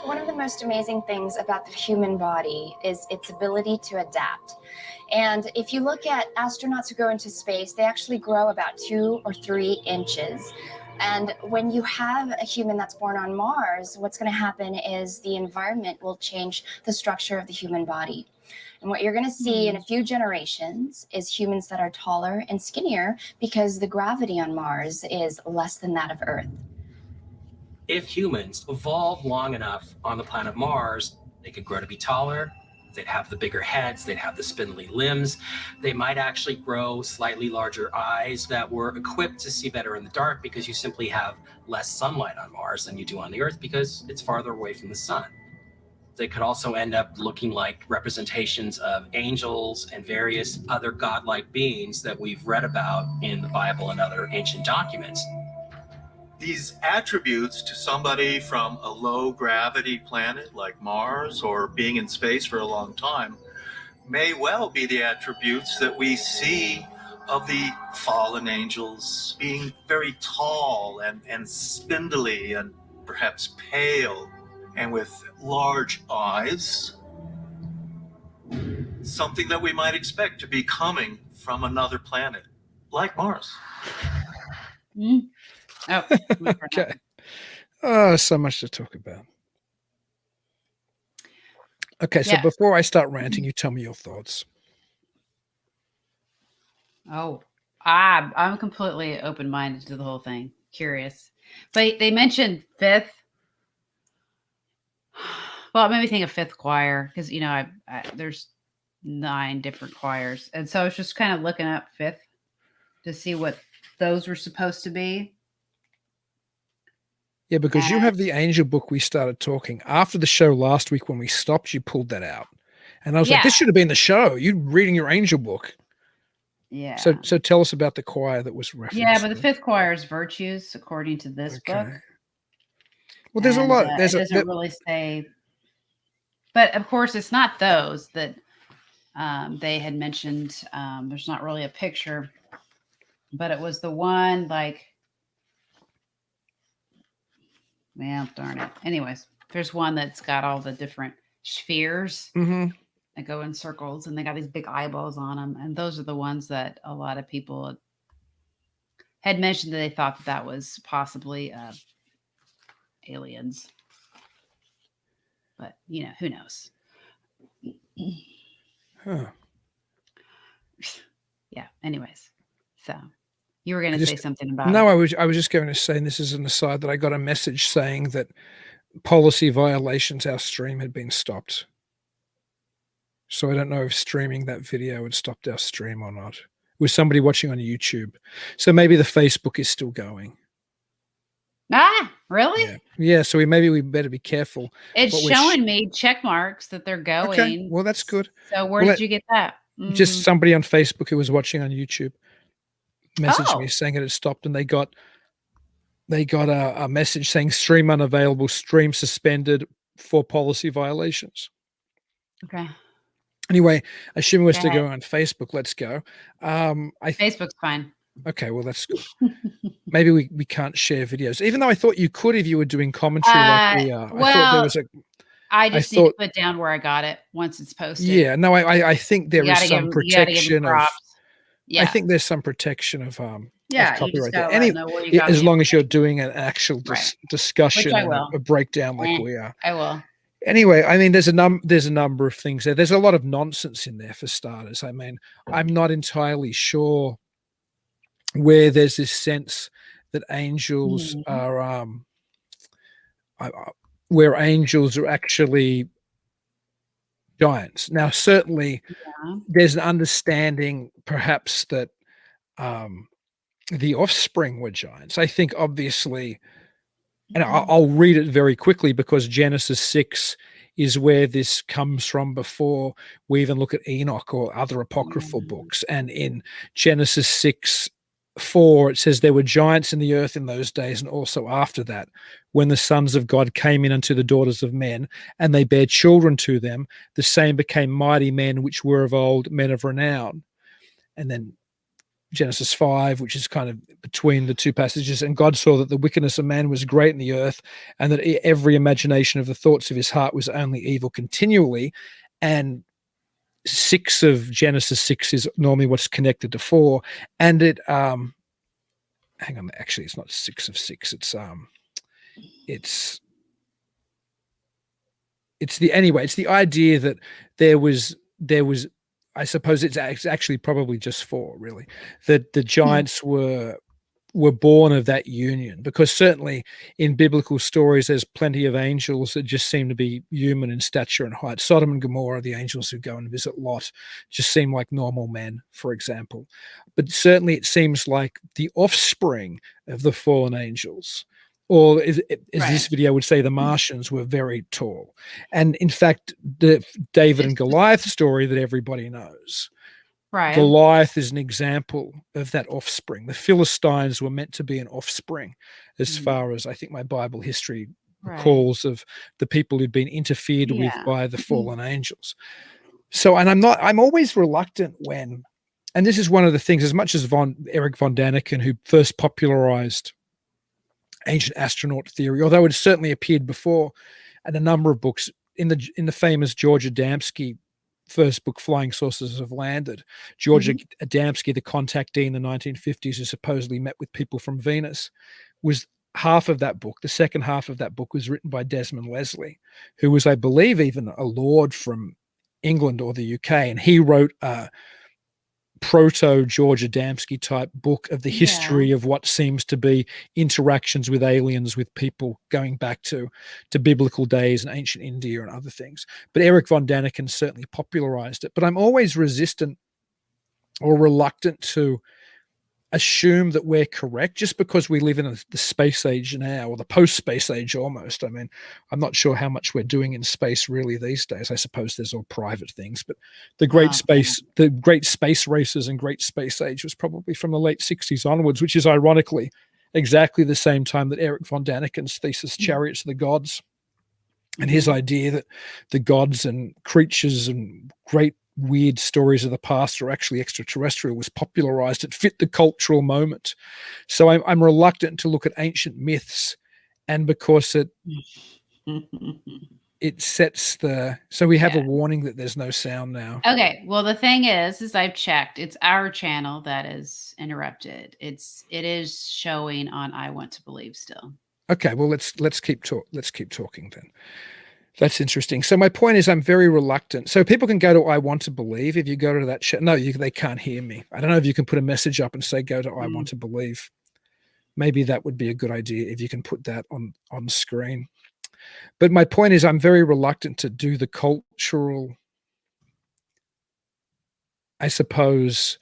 One of the most amazing things about the human body is its ability to adapt. And if you look at astronauts who go into space, they actually grow about 2 or 3 inches. And when you have a human that's born on Mars, what's going to happen is the environment will change the structure of the human body. And what you're going to see in a few generations is humans that are taller and skinnier because the gravity on Mars is less than that of Earth. If humans evolved long enough on the planet Mars, they could grow to be taller, they'd have the bigger heads, they'd have the spindly limbs, they might actually grow slightly larger eyes that were equipped to see better in the dark because you simply have less sunlight on Mars than you do on the Earth because it's farther away from the sun. They could also end up looking like representations of angels and various other godlike beings that we've read about in the Bible and other ancient documents. These attributes to somebody from a low gravity planet like Mars or being in space for a long time may well be the attributes that we see of the fallen angels, being very tall and spindly and perhaps pale and with large eyes. Something that we might expect to be coming from another planet like Mars. Oh, okay. Oh, so much to talk about. Okay, so before I start ranting, you tell me your thoughts. Oh, I'm completely open-minded to the whole thing. Curious. But they mentioned 5th. Well, it made me think of 5th choir because, you know, there's 9 different choirs. And so I was just kind of looking up 5th to see what those were supposed to be. Yeah, because you have the angel book we started talking. After the show last week when we stopped, you pulled that out. And I was like, this should have been the show. You reading your angel book. Yeah. So tell us about the choir that was referenced. Yeah, but the 5th choir is virtues, according to this book. Well, there's a lot. It doesn't really say. But, of course, it's not those that they had mentioned. There's not really a picture. But it was the one, like, well, darn it. Anyways, there's one that's got all the different spheres that go in circles, and they got these big eyeballs on them. And those are the ones that a lot of people had mentioned that they thought that was possibly aliens. But, who knows? Huh. Yeah. Anyways, so you were going to say something about No, it. I was just going to say, and this is an aside, that I got a message saying that policy violations, our stream had been stopped. So I don't know if streaming that video had stopped our stream or not. It was somebody watching on YouTube. So maybe the Facebook is still going. Ah, really? Yeah. So we better be careful. It's showing me check marks that they're going. Okay. Well, that's good. So where did you get that? Just somebody on Facebook who was watching on YouTube messaged me saying it had stopped, and they got a message saying stream unavailable, stream suspended for policy violations. Okay. Anyway, assuming we're still going on Facebook, let's go. Facebook's fine. Okay, well, that's good. Maybe we can't share videos, even though I thought you could if you were doing commentary like we are. Well, I thought there was I just need to put down where I got it once it's posted. Yeah, no, I think there is some protection of. Yeah. I think there's some protection of of copyright there. As long as you're doing an actual discussion, a breakdown like we are. I will. Anyway, I mean, there's a number of things there. There's a lot of nonsense in there for starters. I mean, I'm not entirely sure where there's this sense that angels are, where angels are actually giants. Now, certainly, there's an understanding, perhaps, that the offspring were giants. I think, obviously, and I'll read it very quickly because Genesis 6 is where this comes from before we even look at Enoch or other apocryphal books. And in Genesis 6:4, it says, there were giants in the earth in those days and also after that, when the sons of God came in unto the daughters of men, and they bare children to them, the same became mighty men which were of old, men of renown. And then Genesis 5, which is kind of between the two passages, and God saw that the wickedness of man was great in the earth, and that every imagination of the thoughts of his heart was only evil continually. And 6 of Genesis 6 is normally what's connected to 4, and it hang on, actually it's not 6 of 6, it's the idea that there was I suppose it's actually probably just 4, really, that the giants were born of that union, because certainly in biblical stories there's plenty of angels that just seem to be human in stature and height. Sodom and Gomorrah, the angels who go and visit Lot, just seem like normal men, for example. But certainly it seems like the offspring of the fallen angels, or as this video would say, the Martians, were very tall. And in fact, the David and Goliath story that everybody knows, Goliath is an example of that offspring. The Philistines were meant to be an offspring, as far as I think my Bible history recalls, of the people who'd been interfered with by the fallen angels. So, and I'm always reluctant when, and this is one of the things, as much as Eric von Daniken, who first popularized ancient astronaut theory, although it certainly appeared before in a number of books, in the famous George Adamski first book, Flying Saucers Have Landed. George Adamski, the contactee in the 1950s who supposedly met with people from Venus, was half of that book. The second half of that book was written by Desmond Leslie, who was, I believe, even a lord from England or the UK, and he wrote a proto-George Adamski type book of the history of what seems to be interactions with aliens, with people going back to biblical days and ancient India and other things. But Eric von Daniken certainly popularized it. But I'm always resistant or reluctant to assume that we're correct just because we live in the space age now, or the post-space age almost. I mean, I'm not sure how much we're doing in space really these days. I suppose there's all private things, but the great space races and great space age was probably from the late 60s onwards, which is ironically exactly the same time that Eric von Daniken's thesis, Chariots of the Gods, and his idea that the gods and creatures and great weird stories of the past are actually extraterrestrial was popularized. It fit the cultural moment. So I'm reluctant to look at ancient myths, and because it sets so we have a warning that there's no sound now. Okay. Well, the thing is I've checked. It's our channel that is interrupted. It is showing on I Want to Believe still. Okay. Well, let's keep talking then. That's interesting. So my point is I'm very reluctant. So people can go to I Want to Believe. If you go to that chat, no, they can't hear me. I don't know if you can put a message up and say, go to I Want to Believe. Maybe that would be a good idea if you can put that on screen. But my point is I'm very reluctant to do the cultural, I suppose,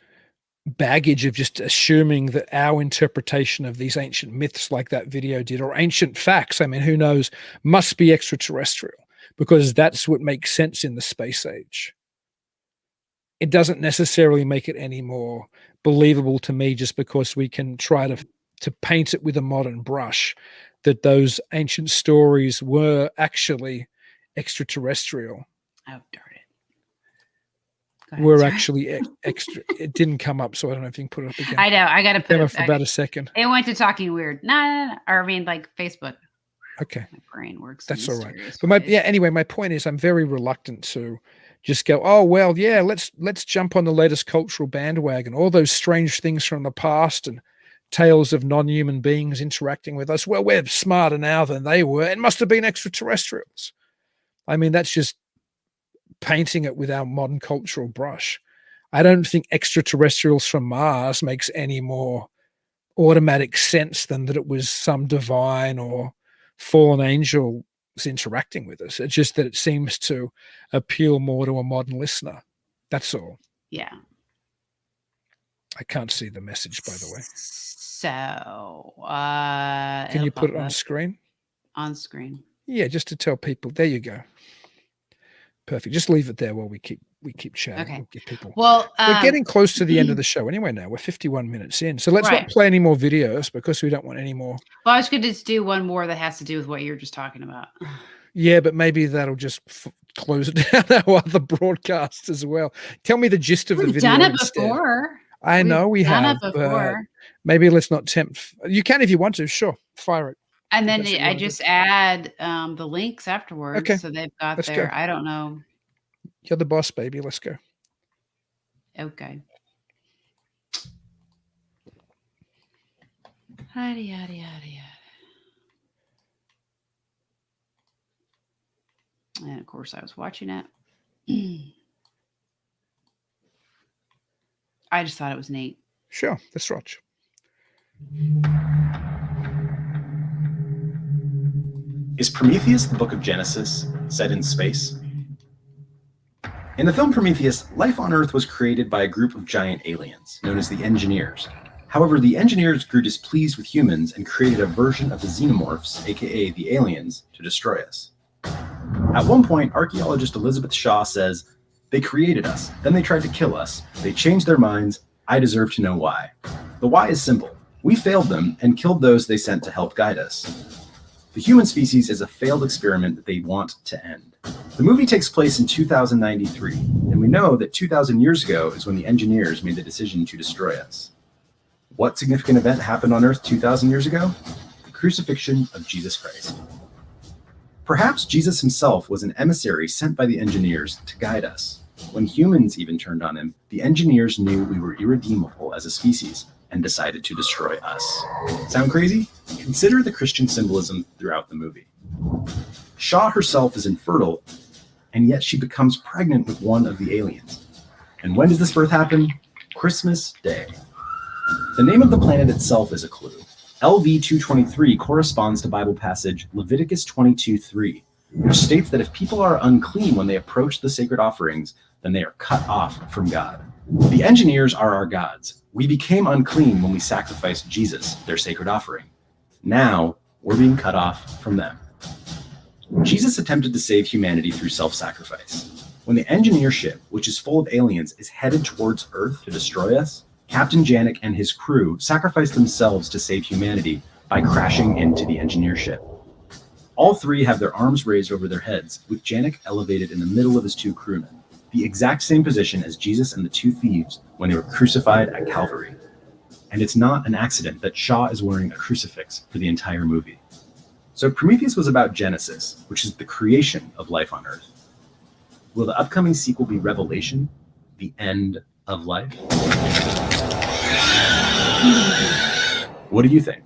baggage of just assuming that our interpretation of these ancient myths like that video did, or ancient facts, I mean, who knows, must be extraterrestrial, because that's what makes sense in the space age. It doesn't necessarily make it any more believable to me just because we can try to paint it with a modern brush that those ancient stories were actually extraterrestrial. Oh, darn it. Were actually extra. It didn't come up, so I don't know if you can put it up again. I know. I got to put it for about a second. It went to Talking Weird. No. Or I mean, like Facebook. Okay. My brain works. That's all right. But anyway, my point is I'm very reluctant to just go, oh, well, yeah, let's jump on the latest cultural bandwagon. All those strange things from the past and tales of non-human beings interacting with us. Well, we're smarter now than they were. It must have been extraterrestrials. I mean, that's just painting it with our modern cultural brush. I don't think extraterrestrials from Mars makes any more automatic sense than that it was some divine or fallen angel interacting with us. It's just that it seems to appeal more to a modern listener. That's all. Yeah. I can't see the message, by the way. So, can you put it on screen? On screen. Yeah, just to tell people. There you go. Perfect. Just leave it there while we keep chatting. Okay. We'll give people. Well, we're getting close to the end of the show anyway. Now we're 51 minutes in, so let's not play any more videos because we don't want any more. Well, I was going to just do one more that has to do with what you're just talking about. Yeah, but maybe that'll just close it down our other broadcast as well. Tell me the gist of the video. We've done it instead. Before. I know we have. Before. Maybe let's not tempt. You can if you want to. Sure, fire it. And then I just add the links afterwards, okay. So they've got let's their. Go. I don't know. You're the boss, baby. Let's go. Okay. Yada yada yada yada. And of course, I was watching it. I just thought it was neat. Sure, that's right. Is Prometheus the book of Genesis set in space? In the film Prometheus, life on Earth was created by a group of giant aliens, known as the Engineers. However, the Engineers grew displeased with humans and created a version of the Xenomorphs, aka the aliens, to destroy us. At one point, archaeologist Elizabeth Shaw says, "They created us, then they tried to kill us. They changed their minds. I deserve to know why." The why is simple. We failed them and killed those they sent to help guide us. The human species is a failed experiment that they want to end. The movie takes place in 2093, and we know that 2,000 years ago is when the Engineers made the decision to destroy us. What significant event happened on Earth 2,000 years ago? The crucifixion of Jesus Christ. Perhaps Jesus himself was an emissary sent by the Engineers to guide us. When humans even turned on him, the Engineers knew we were irredeemable as a species and decided to destroy us. Sound crazy? Consider the Christian symbolism throughout the movie. Shaw herself is infertile, and yet she becomes pregnant with one of the aliens. And when does this birth happen? Christmas Day. The name of the planet itself is a clue. LV-223 corresponds to Bible passage Leviticus 22:3, which states that if people are unclean when they approach the sacred offerings, then they are cut off from God. The Engineers are our gods. We became unclean when we sacrificed Jesus, their sacred offering. Now, we're being cut off from them. Jesus attempted to save humanity through self-sacrifice. When the Engineer ship, which is full of aliens, is headed towards Earth to destroy us, Captain Janek and his crew sacrifice themselves to save humanity by crashing into the Engineer ship. All three have their arms raised over their heads, with Janek elevated in the middle of his two crewmen, the exact same position as Jesus and the two thieves when they were crucified at Calvary. And it's not an accident that Shaw is wearing a crucifix for the entire movie. So Prometheus was about Genesis, which is the creation of life on Earth. Will the upcoming sequel be Revelation, the end of life? What do you think?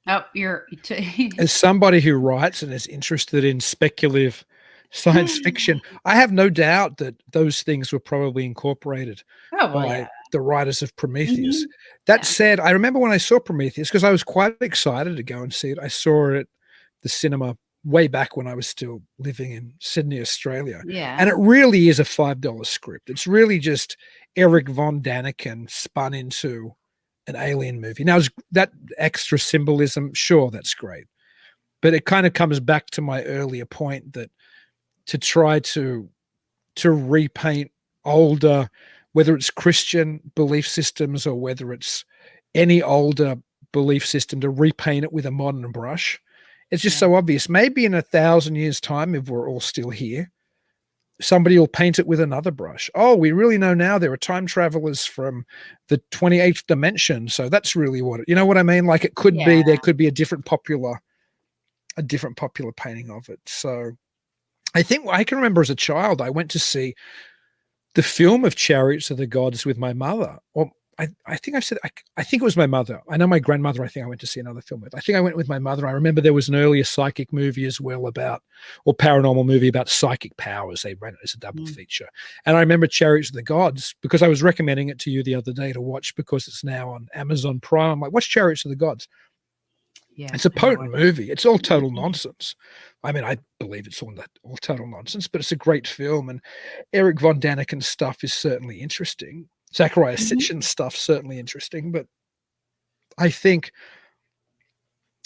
Oh, you're As somebody who writes and is interested in speculative science fiction, I have no doubt that those things were probably incorporated Oh, well, by yeah. the writers of Prometheus. Mhm. That said, I remember when I saw Prometheus, because I was quite excited to go and see it. I saw it at the cinema way back when I was still living in Sydney, Australia. Yeah. And it really is a $5 script. It's really just Eric von Daniken spun into an alien movie. Now, is that extra symbolism, sure, that's great. But it kind of comes back to my earlier point that to try to repaint older, whether it's Christian belief systems or whether it's any older belief system, to repaint it with a modern brush, it's just so obvious. Maybe in 1,000 years' time, if we're all still here, somebody will paint it with another brush. Oh, we really know now there are time travelers from the 28th dimension. So that's really what you know what I mean? Like it could be, there could be a different popular painting of it. So I think I can remember as a child, I went to see the film of Chariots of the Gods with my mother. Or I think I think it was my mother. I know my grandmother, I think I went to see another film with. I think I went with my mother. I remember there was an earlier psychic movie as well or paranormal movie about psychic powers. They ran it as a double feature. And I remember Chariots of the Gods because I was recommending it to you the other day to watch because it's now on Amazon Prime. I'm like, what's Chariots of the Gods? Yeah, it's a potent movie. It's all total nonsense. I mean, I believe it's all total nonsense, but it's a great film. And Eric von Daniken's stuff is certainly interesting. Zachariah Sitchin's stuff certainly interesting, but I think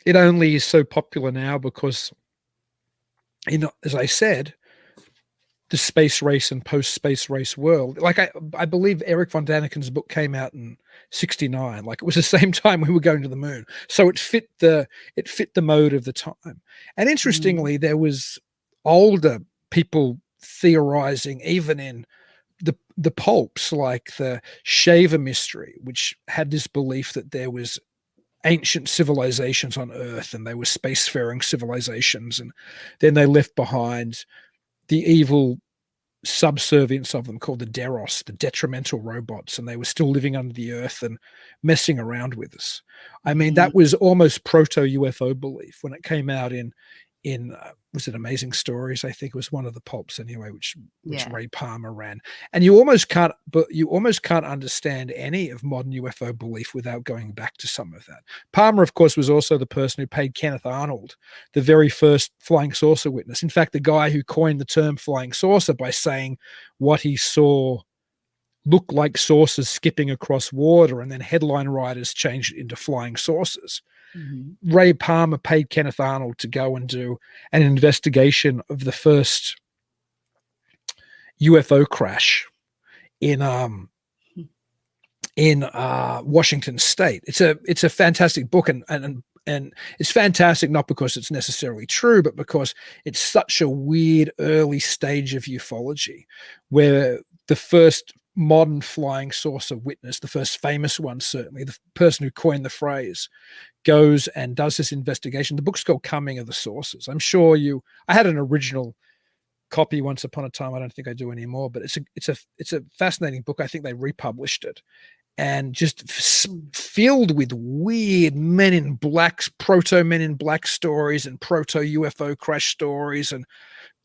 it only is so popular now because, as I said, the space race and post-space race world. Like I believe Eric von Daniken's book came out in 1969. Like it was the same time we were going to the moon. So it fit the mode of the time. And interestingly, there was older people theorizing, even in the pulps, like the Shaver mystery, which had this belief that there was ancient civilizations on Earth and they were spacefaring civilizations, and then they left behind the evil subservience of them called the Deros, the detrimental robots, and they were still living under the earth and messing around with us. I mean, that was almost proto UFO belief when it came out in was it Amazing Stories? I think it was one of the pulps anyway, which Ray Palmer ran. And you almost can't understand any of modern UFO belief without going back to some of that. Palmer, of course, was also the person who paid Kenneth Arnold, the very first flying saucer witness. In fact, the guy who coined the term flying saucer by saying what he saw looked like saucers skipping across water, and then headline writers changed it into flying saucers. Ray Palmer paid Kenneth Arnold to go and do an investigation of the first UFO crash in Washington State. It's a fantastic book, and it's fantastic not because it's necessarily true, but because it's such a weird early stage of ufology where the first modern flying saucer witness, the first famous one, certainly the person who coined the phrase, goes and does this investigation. The book's called Coming of the Saucers. I'm sure I had an original copy once upon a time. I don't think I do anymore, but it's a fascinating book. I think they republished it, and just filled with weird Men in Blacks, proto Men in Black stories and proto UFO crash stories and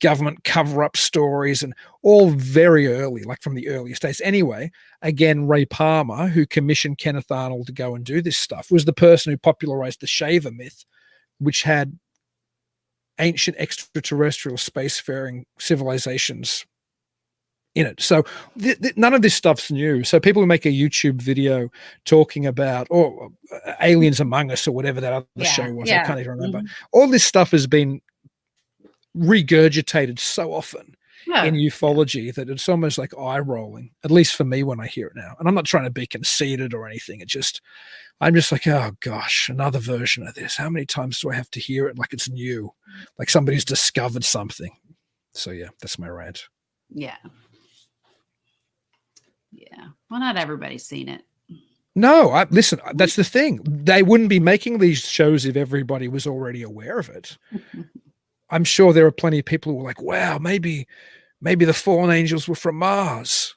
government cover-up stories, and all very early, like from the earliest days. Anyway, again, Ray Palmer, who commissioned Kenneth Arnold to go and do this stuff, was the person who popularized the Shaver myth, which had ancient extraterrestrial spacefaring civilizations in it. So none of this stuff's new. So people who make a YouTube video talking about Aliens Among Us or whatever that other show was, I can't even remember. All this stuff has been regurgitated so often in ufology that it's almost like eye rolling, at least for me when I hear it now. And I'm not trying to be conceited or anything. I'm just like, oh gosh, another version of this. How many times do I have to hear it like it's new, like somebody's discovered something? So yeah, that's my rant. Yeah. Yeah. Well, not everybody's seen it. No, listen, that's the thing. They wouldn't be making these shows if everybody was already aware of it. I'm sure there are plenty of people who were like, wow, maybe the fallen angels were from Mars.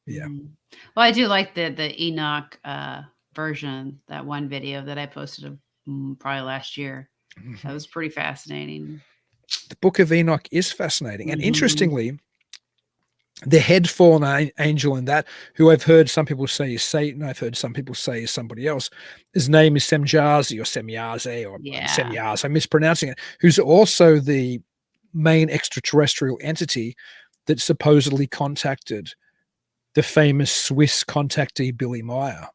Yeah. Well, I do like the Enoch version, that one video that I posted probably last year. That was pretty fascinating. The Book of Enoch is fascinating. And interestingly, the head fallen angel in that, who I've heard some people say is Satan, I've heard some people say is somebody else. His name is Semjazi or Semyaze or Semyaz, I'm mispronouncing it, who's also the main extraterrestrial entity that supposedly contacted the famous Swiss contactee Billy Meyer.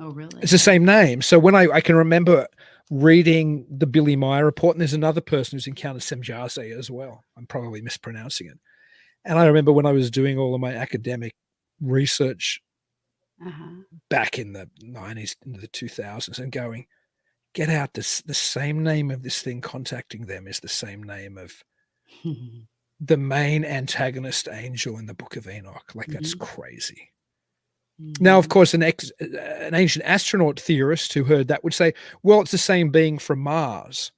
Oh, really? It's the same name. So when I can remember reading the Billy Meyer report, and there's another person who's encountered Semjaze as well. I'm probably mispronouncing it. And I remember when I was doing all of my academic research back in the 90s, into the 2000s, and going, get out, the same name of this thing contacting them is the same name of the main antagonist angel in the Book of Enoch. Like, that's crazy. Now, of course, an ancient astronaut theorist who heard that would say, well, it's the same being from Mars.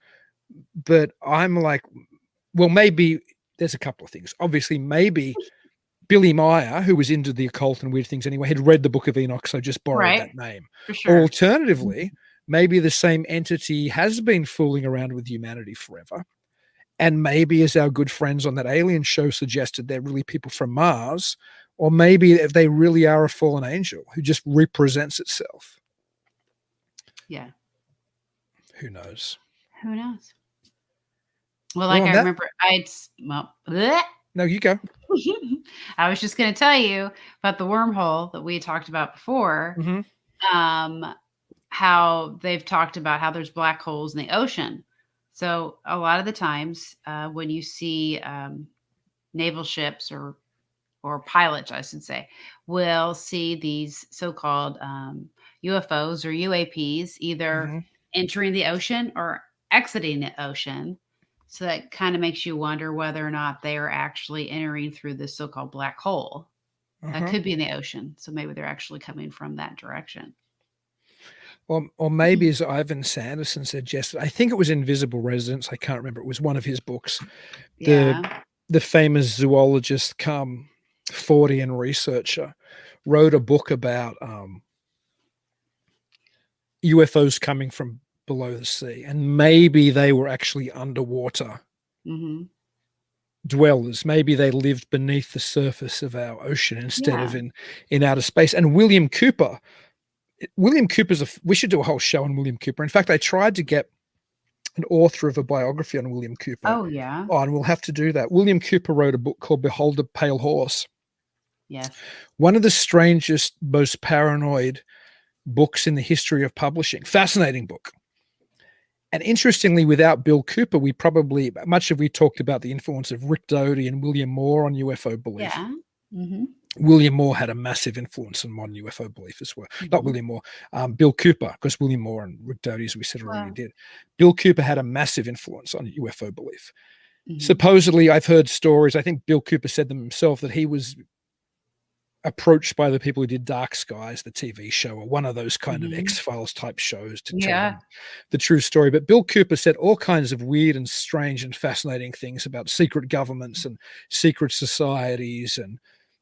But I'm like, well, maybe there's a couple of things. Obviously, maybe Billy Meyer, who was into the occult and weird things anyway, had read the Book of Enoch, so just borrowed that name. For sure. Alternatively, maybe the same entity has been fooling around with humanity forever. And maybe, as our good friends on that alien show suggested, they're really people from Mars, or maybe if they really are a fallen angel who just represents itself. Yeah. Who knows? Who knows? Well, like I remember, No, you go. I was just going to tell you about the wormhole that we talked about before. How they've talked about how there's black holes in the ocean. So a lot of the times when you see naval ships or pilots, I should say, will see these so-called UFOs or UAPs either entering the ocean or exiting the ocean. So that kind of makes you wonder whether or not they are actually entering through this so-called black hole. That could be in the ocean. So maybe they're actually coming from that direction. Or maybe, as Ivan Sanderson suggested, I think it was Invisible Residence. I can't remember. It was one of his books. The famous zoologist come Fortean researcher wrote a book about UFOs coming from below the sea, and maybe they were actually underwater dwellers. Maybe they lived beneath the surface of our ocean instead of in outer space. And William Cooper's we should do a whole show on William Cooper. In fact, I tried to get an author of a biography on William Cooper. Oh, yeah. Oh, and we'll have to do that. William Cooper wrote a book called Behold the Pale Horse. Yes. One of the strangest, most paranoid books in the history of publishing. Fascinating book. And interestingly, without Bill Cooper, we talked about the influence of Rick Doty and William Moore on UFO belief. Yeah. William Moore had a massive influence on modern UFO belief as well. Not William Moore, Bill Cooper, because William Moore and Rick Doty, as we said already, did. Bill Cooper had a massive influence on UFO belief. Supposedly, I've heard stories, I think Bill Cooper said them himself, that he was approached by the people who did Dark Skies, the TV show, or one of those kind of X-Files type shows to tell them the true story. But Bill Cooper said all kinds of weird and strange and fascinating things about secret governments and secret societies and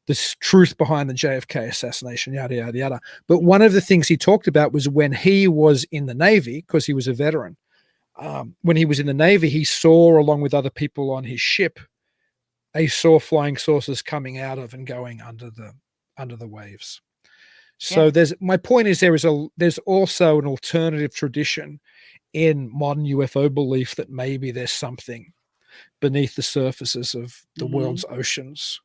the truth behind the JFK assassination, yada, yada, yada. But one of the things he talked about was when he was in the Navy, because he was a veteran, when he was in the Navy, he saw, along with other people on his ship, they saw flying saucers coming out of and going under the waves. So my point is there's also an alternative tradition in modern UFO belief that maybe there's something beneath the surfaces of the world's oceans.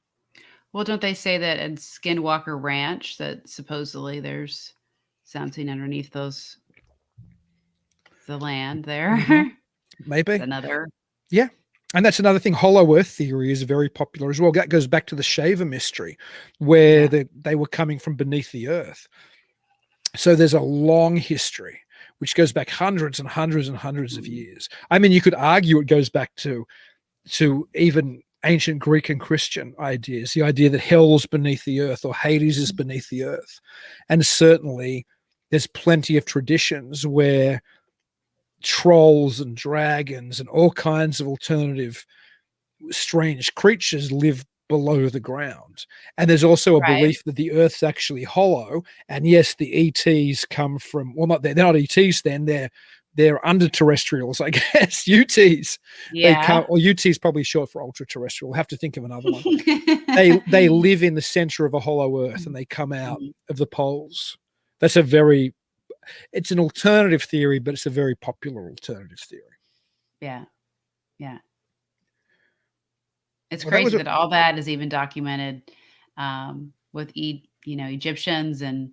Well, don't they say that at Skinwalker Ranch that supposedly there's something underneath the land there? Maybe. That's another. Yeah. And that's another thing. Hollow Earth theory is very popular as well. That goes back to the Shaver mystery, where they were coming from beneath the earth. So there's a long history, which goes back hundreds and hundreds and hundreds of years. I mean, you could argue it goes back to even ancient Greek and Christian ideas, the idea that hell's beneath the earth or Hades is beneath the earth. And certainly there's plenty of traditions where trolls and dragons and all kinds of alternative strange creatures live below the ground. And there's also a belief that the earth's actually hollow. And yes, the ETs come from, well, they're not ETs then, they're under terrestrials, I guess. UTs. Yeah. UT is probably short for ultra terrestrial. We'll have to think of another one. They live in the center of a hollow earth and they come out of the poles. It's an alternative theory, but it's a very popular alternative theory. Yeah. Yeah. It's crazy that all that is even documented with Egyptians and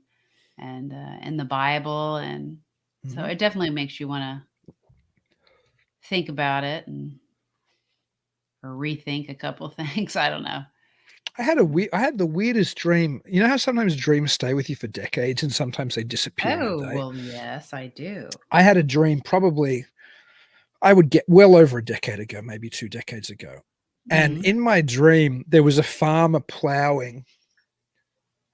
in the Bible, and so it definitely makes you want to think about it or rethink a couple things. I don't know. I had the weirdest dream. You know how sometimes dreams stay with you for decades and sometimes they disappear. Oh, well, yes, I do. I had a dream probably, I would get well over a decade ago, maybe 2 decades ago. And in my dream, there was a farmer plowing.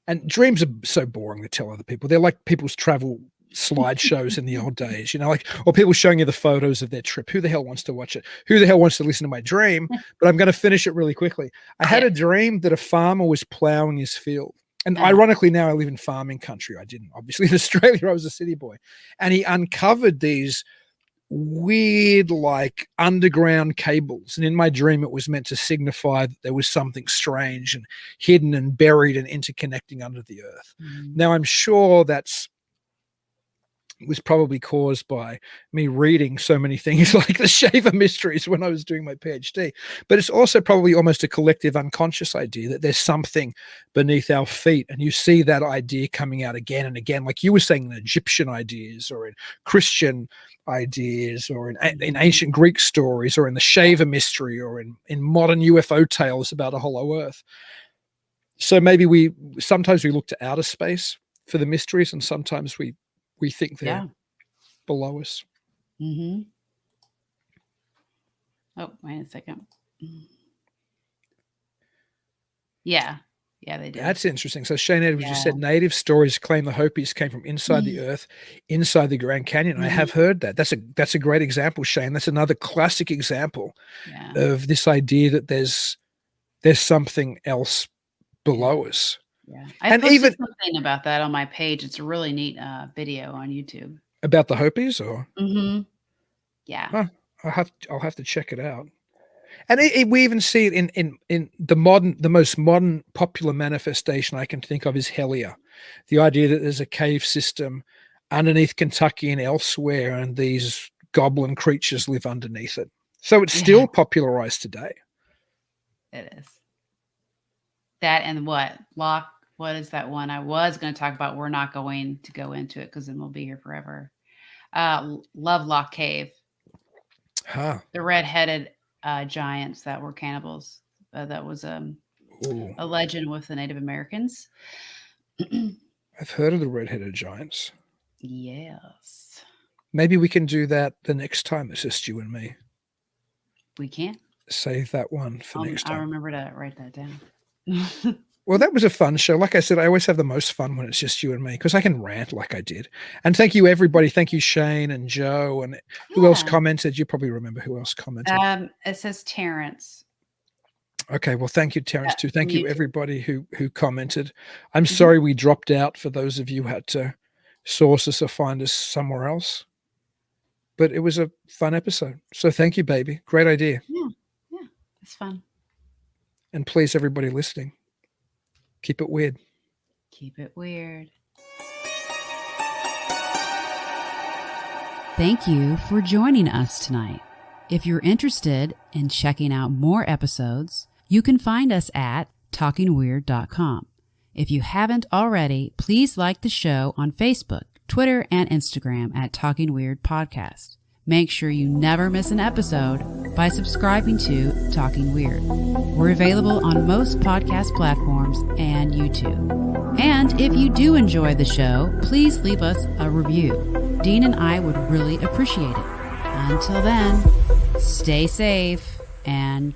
And dreams are so boring to tell other people. They're like people's travel slideshows in the old days, or people showing you the photos of their trip. Who the hell wants to watch it? Who the hell wants to listen to my dream? But I'm going to finish it really quickly. I had a dream that a farmer was plowing his field. And ironically, now I live in farming country. I didn't. Obviously, in Australia, I was a city boy. And he uncovered these weird underground cables, and in my dream it was meant to signify that there was something strange and hidden and buried and interconnecting under the earth. Now I'm sure was probably caused by me reading so many things like the Shaver Mysteries when I was doing my PhD, but it's also probably almost a collective unconscious idea that there's something beneath our feet, and you see that idea coming out again and again, like you were saying, in Egyptian ideas or in Christian ideas or in ancient Greek stories or in the Shaver Mystery or in modern UFO tales about a hollow earth. So maybe sometimes we look to outer space for the mysteries, and sometimes we think they're below us. Oh, wait a second. Yeah, they do. That's interesting. So Shane Edwards just said native stories claim the Hopis came from inside the earth, inside the Grand Canyon. I have heard that. That's a great example, Shane. That's another classic example of this idea that there's something else below us. Yeah, I posted something about that on my page. It's a really neat video on YouTube about the Hopis, or yeah. Huh, I'll have to check it out. And we even see it in the most modern popular manifestation I can think of is Hellier, the idea that there's a cave system underneath Kentucky and elsewhere, and these goblin creatures live underneath it. So it's still popularized today. It is. That and what is that one I was going to talk about? We're not going to go into it because then we'll be here forever. Lovelock Cave. Huh. The red-headed giants that were cannibals. That was a legend with the Native Americans. I've heard of the red-headed giants. Yes. Maybe we can do that the next time. It's just you and me. We can. Save that one for next time. I'll remember to write that down. Well, that was a fun show. Like I said, I always have the most fun when it's just you and me, because I can rant like I did. And thank you, everybody. Thank you, Shane and Joe. And who else commented? You probably remember who else commented. It says Terrence. Okay. Well, thank you, Terrence, too. Thank you, everybody who commented. I'm sorry we dropped out for those of you who had to source us or find us somewhere else. But it was a fun episode. So thank you, baby. Great idea. Yeah. It's fun. And please, everybody listening, keep it weird. Keep it weird. Thank you for joining us tonight. If you're interested in checking out more episodes, you can find us at talkingweird.com. If you haven't already, please like the show on Facebook, Twitter, and Instagram at Talking Weird Podcast. Make sure you never miss an episode by subscribing to Talking Weird. We're available on most podcast platforms and YouTube. And if you do enjoy the show, please leave us a review. Dean and I would really appreciate it. Until then, stay safe and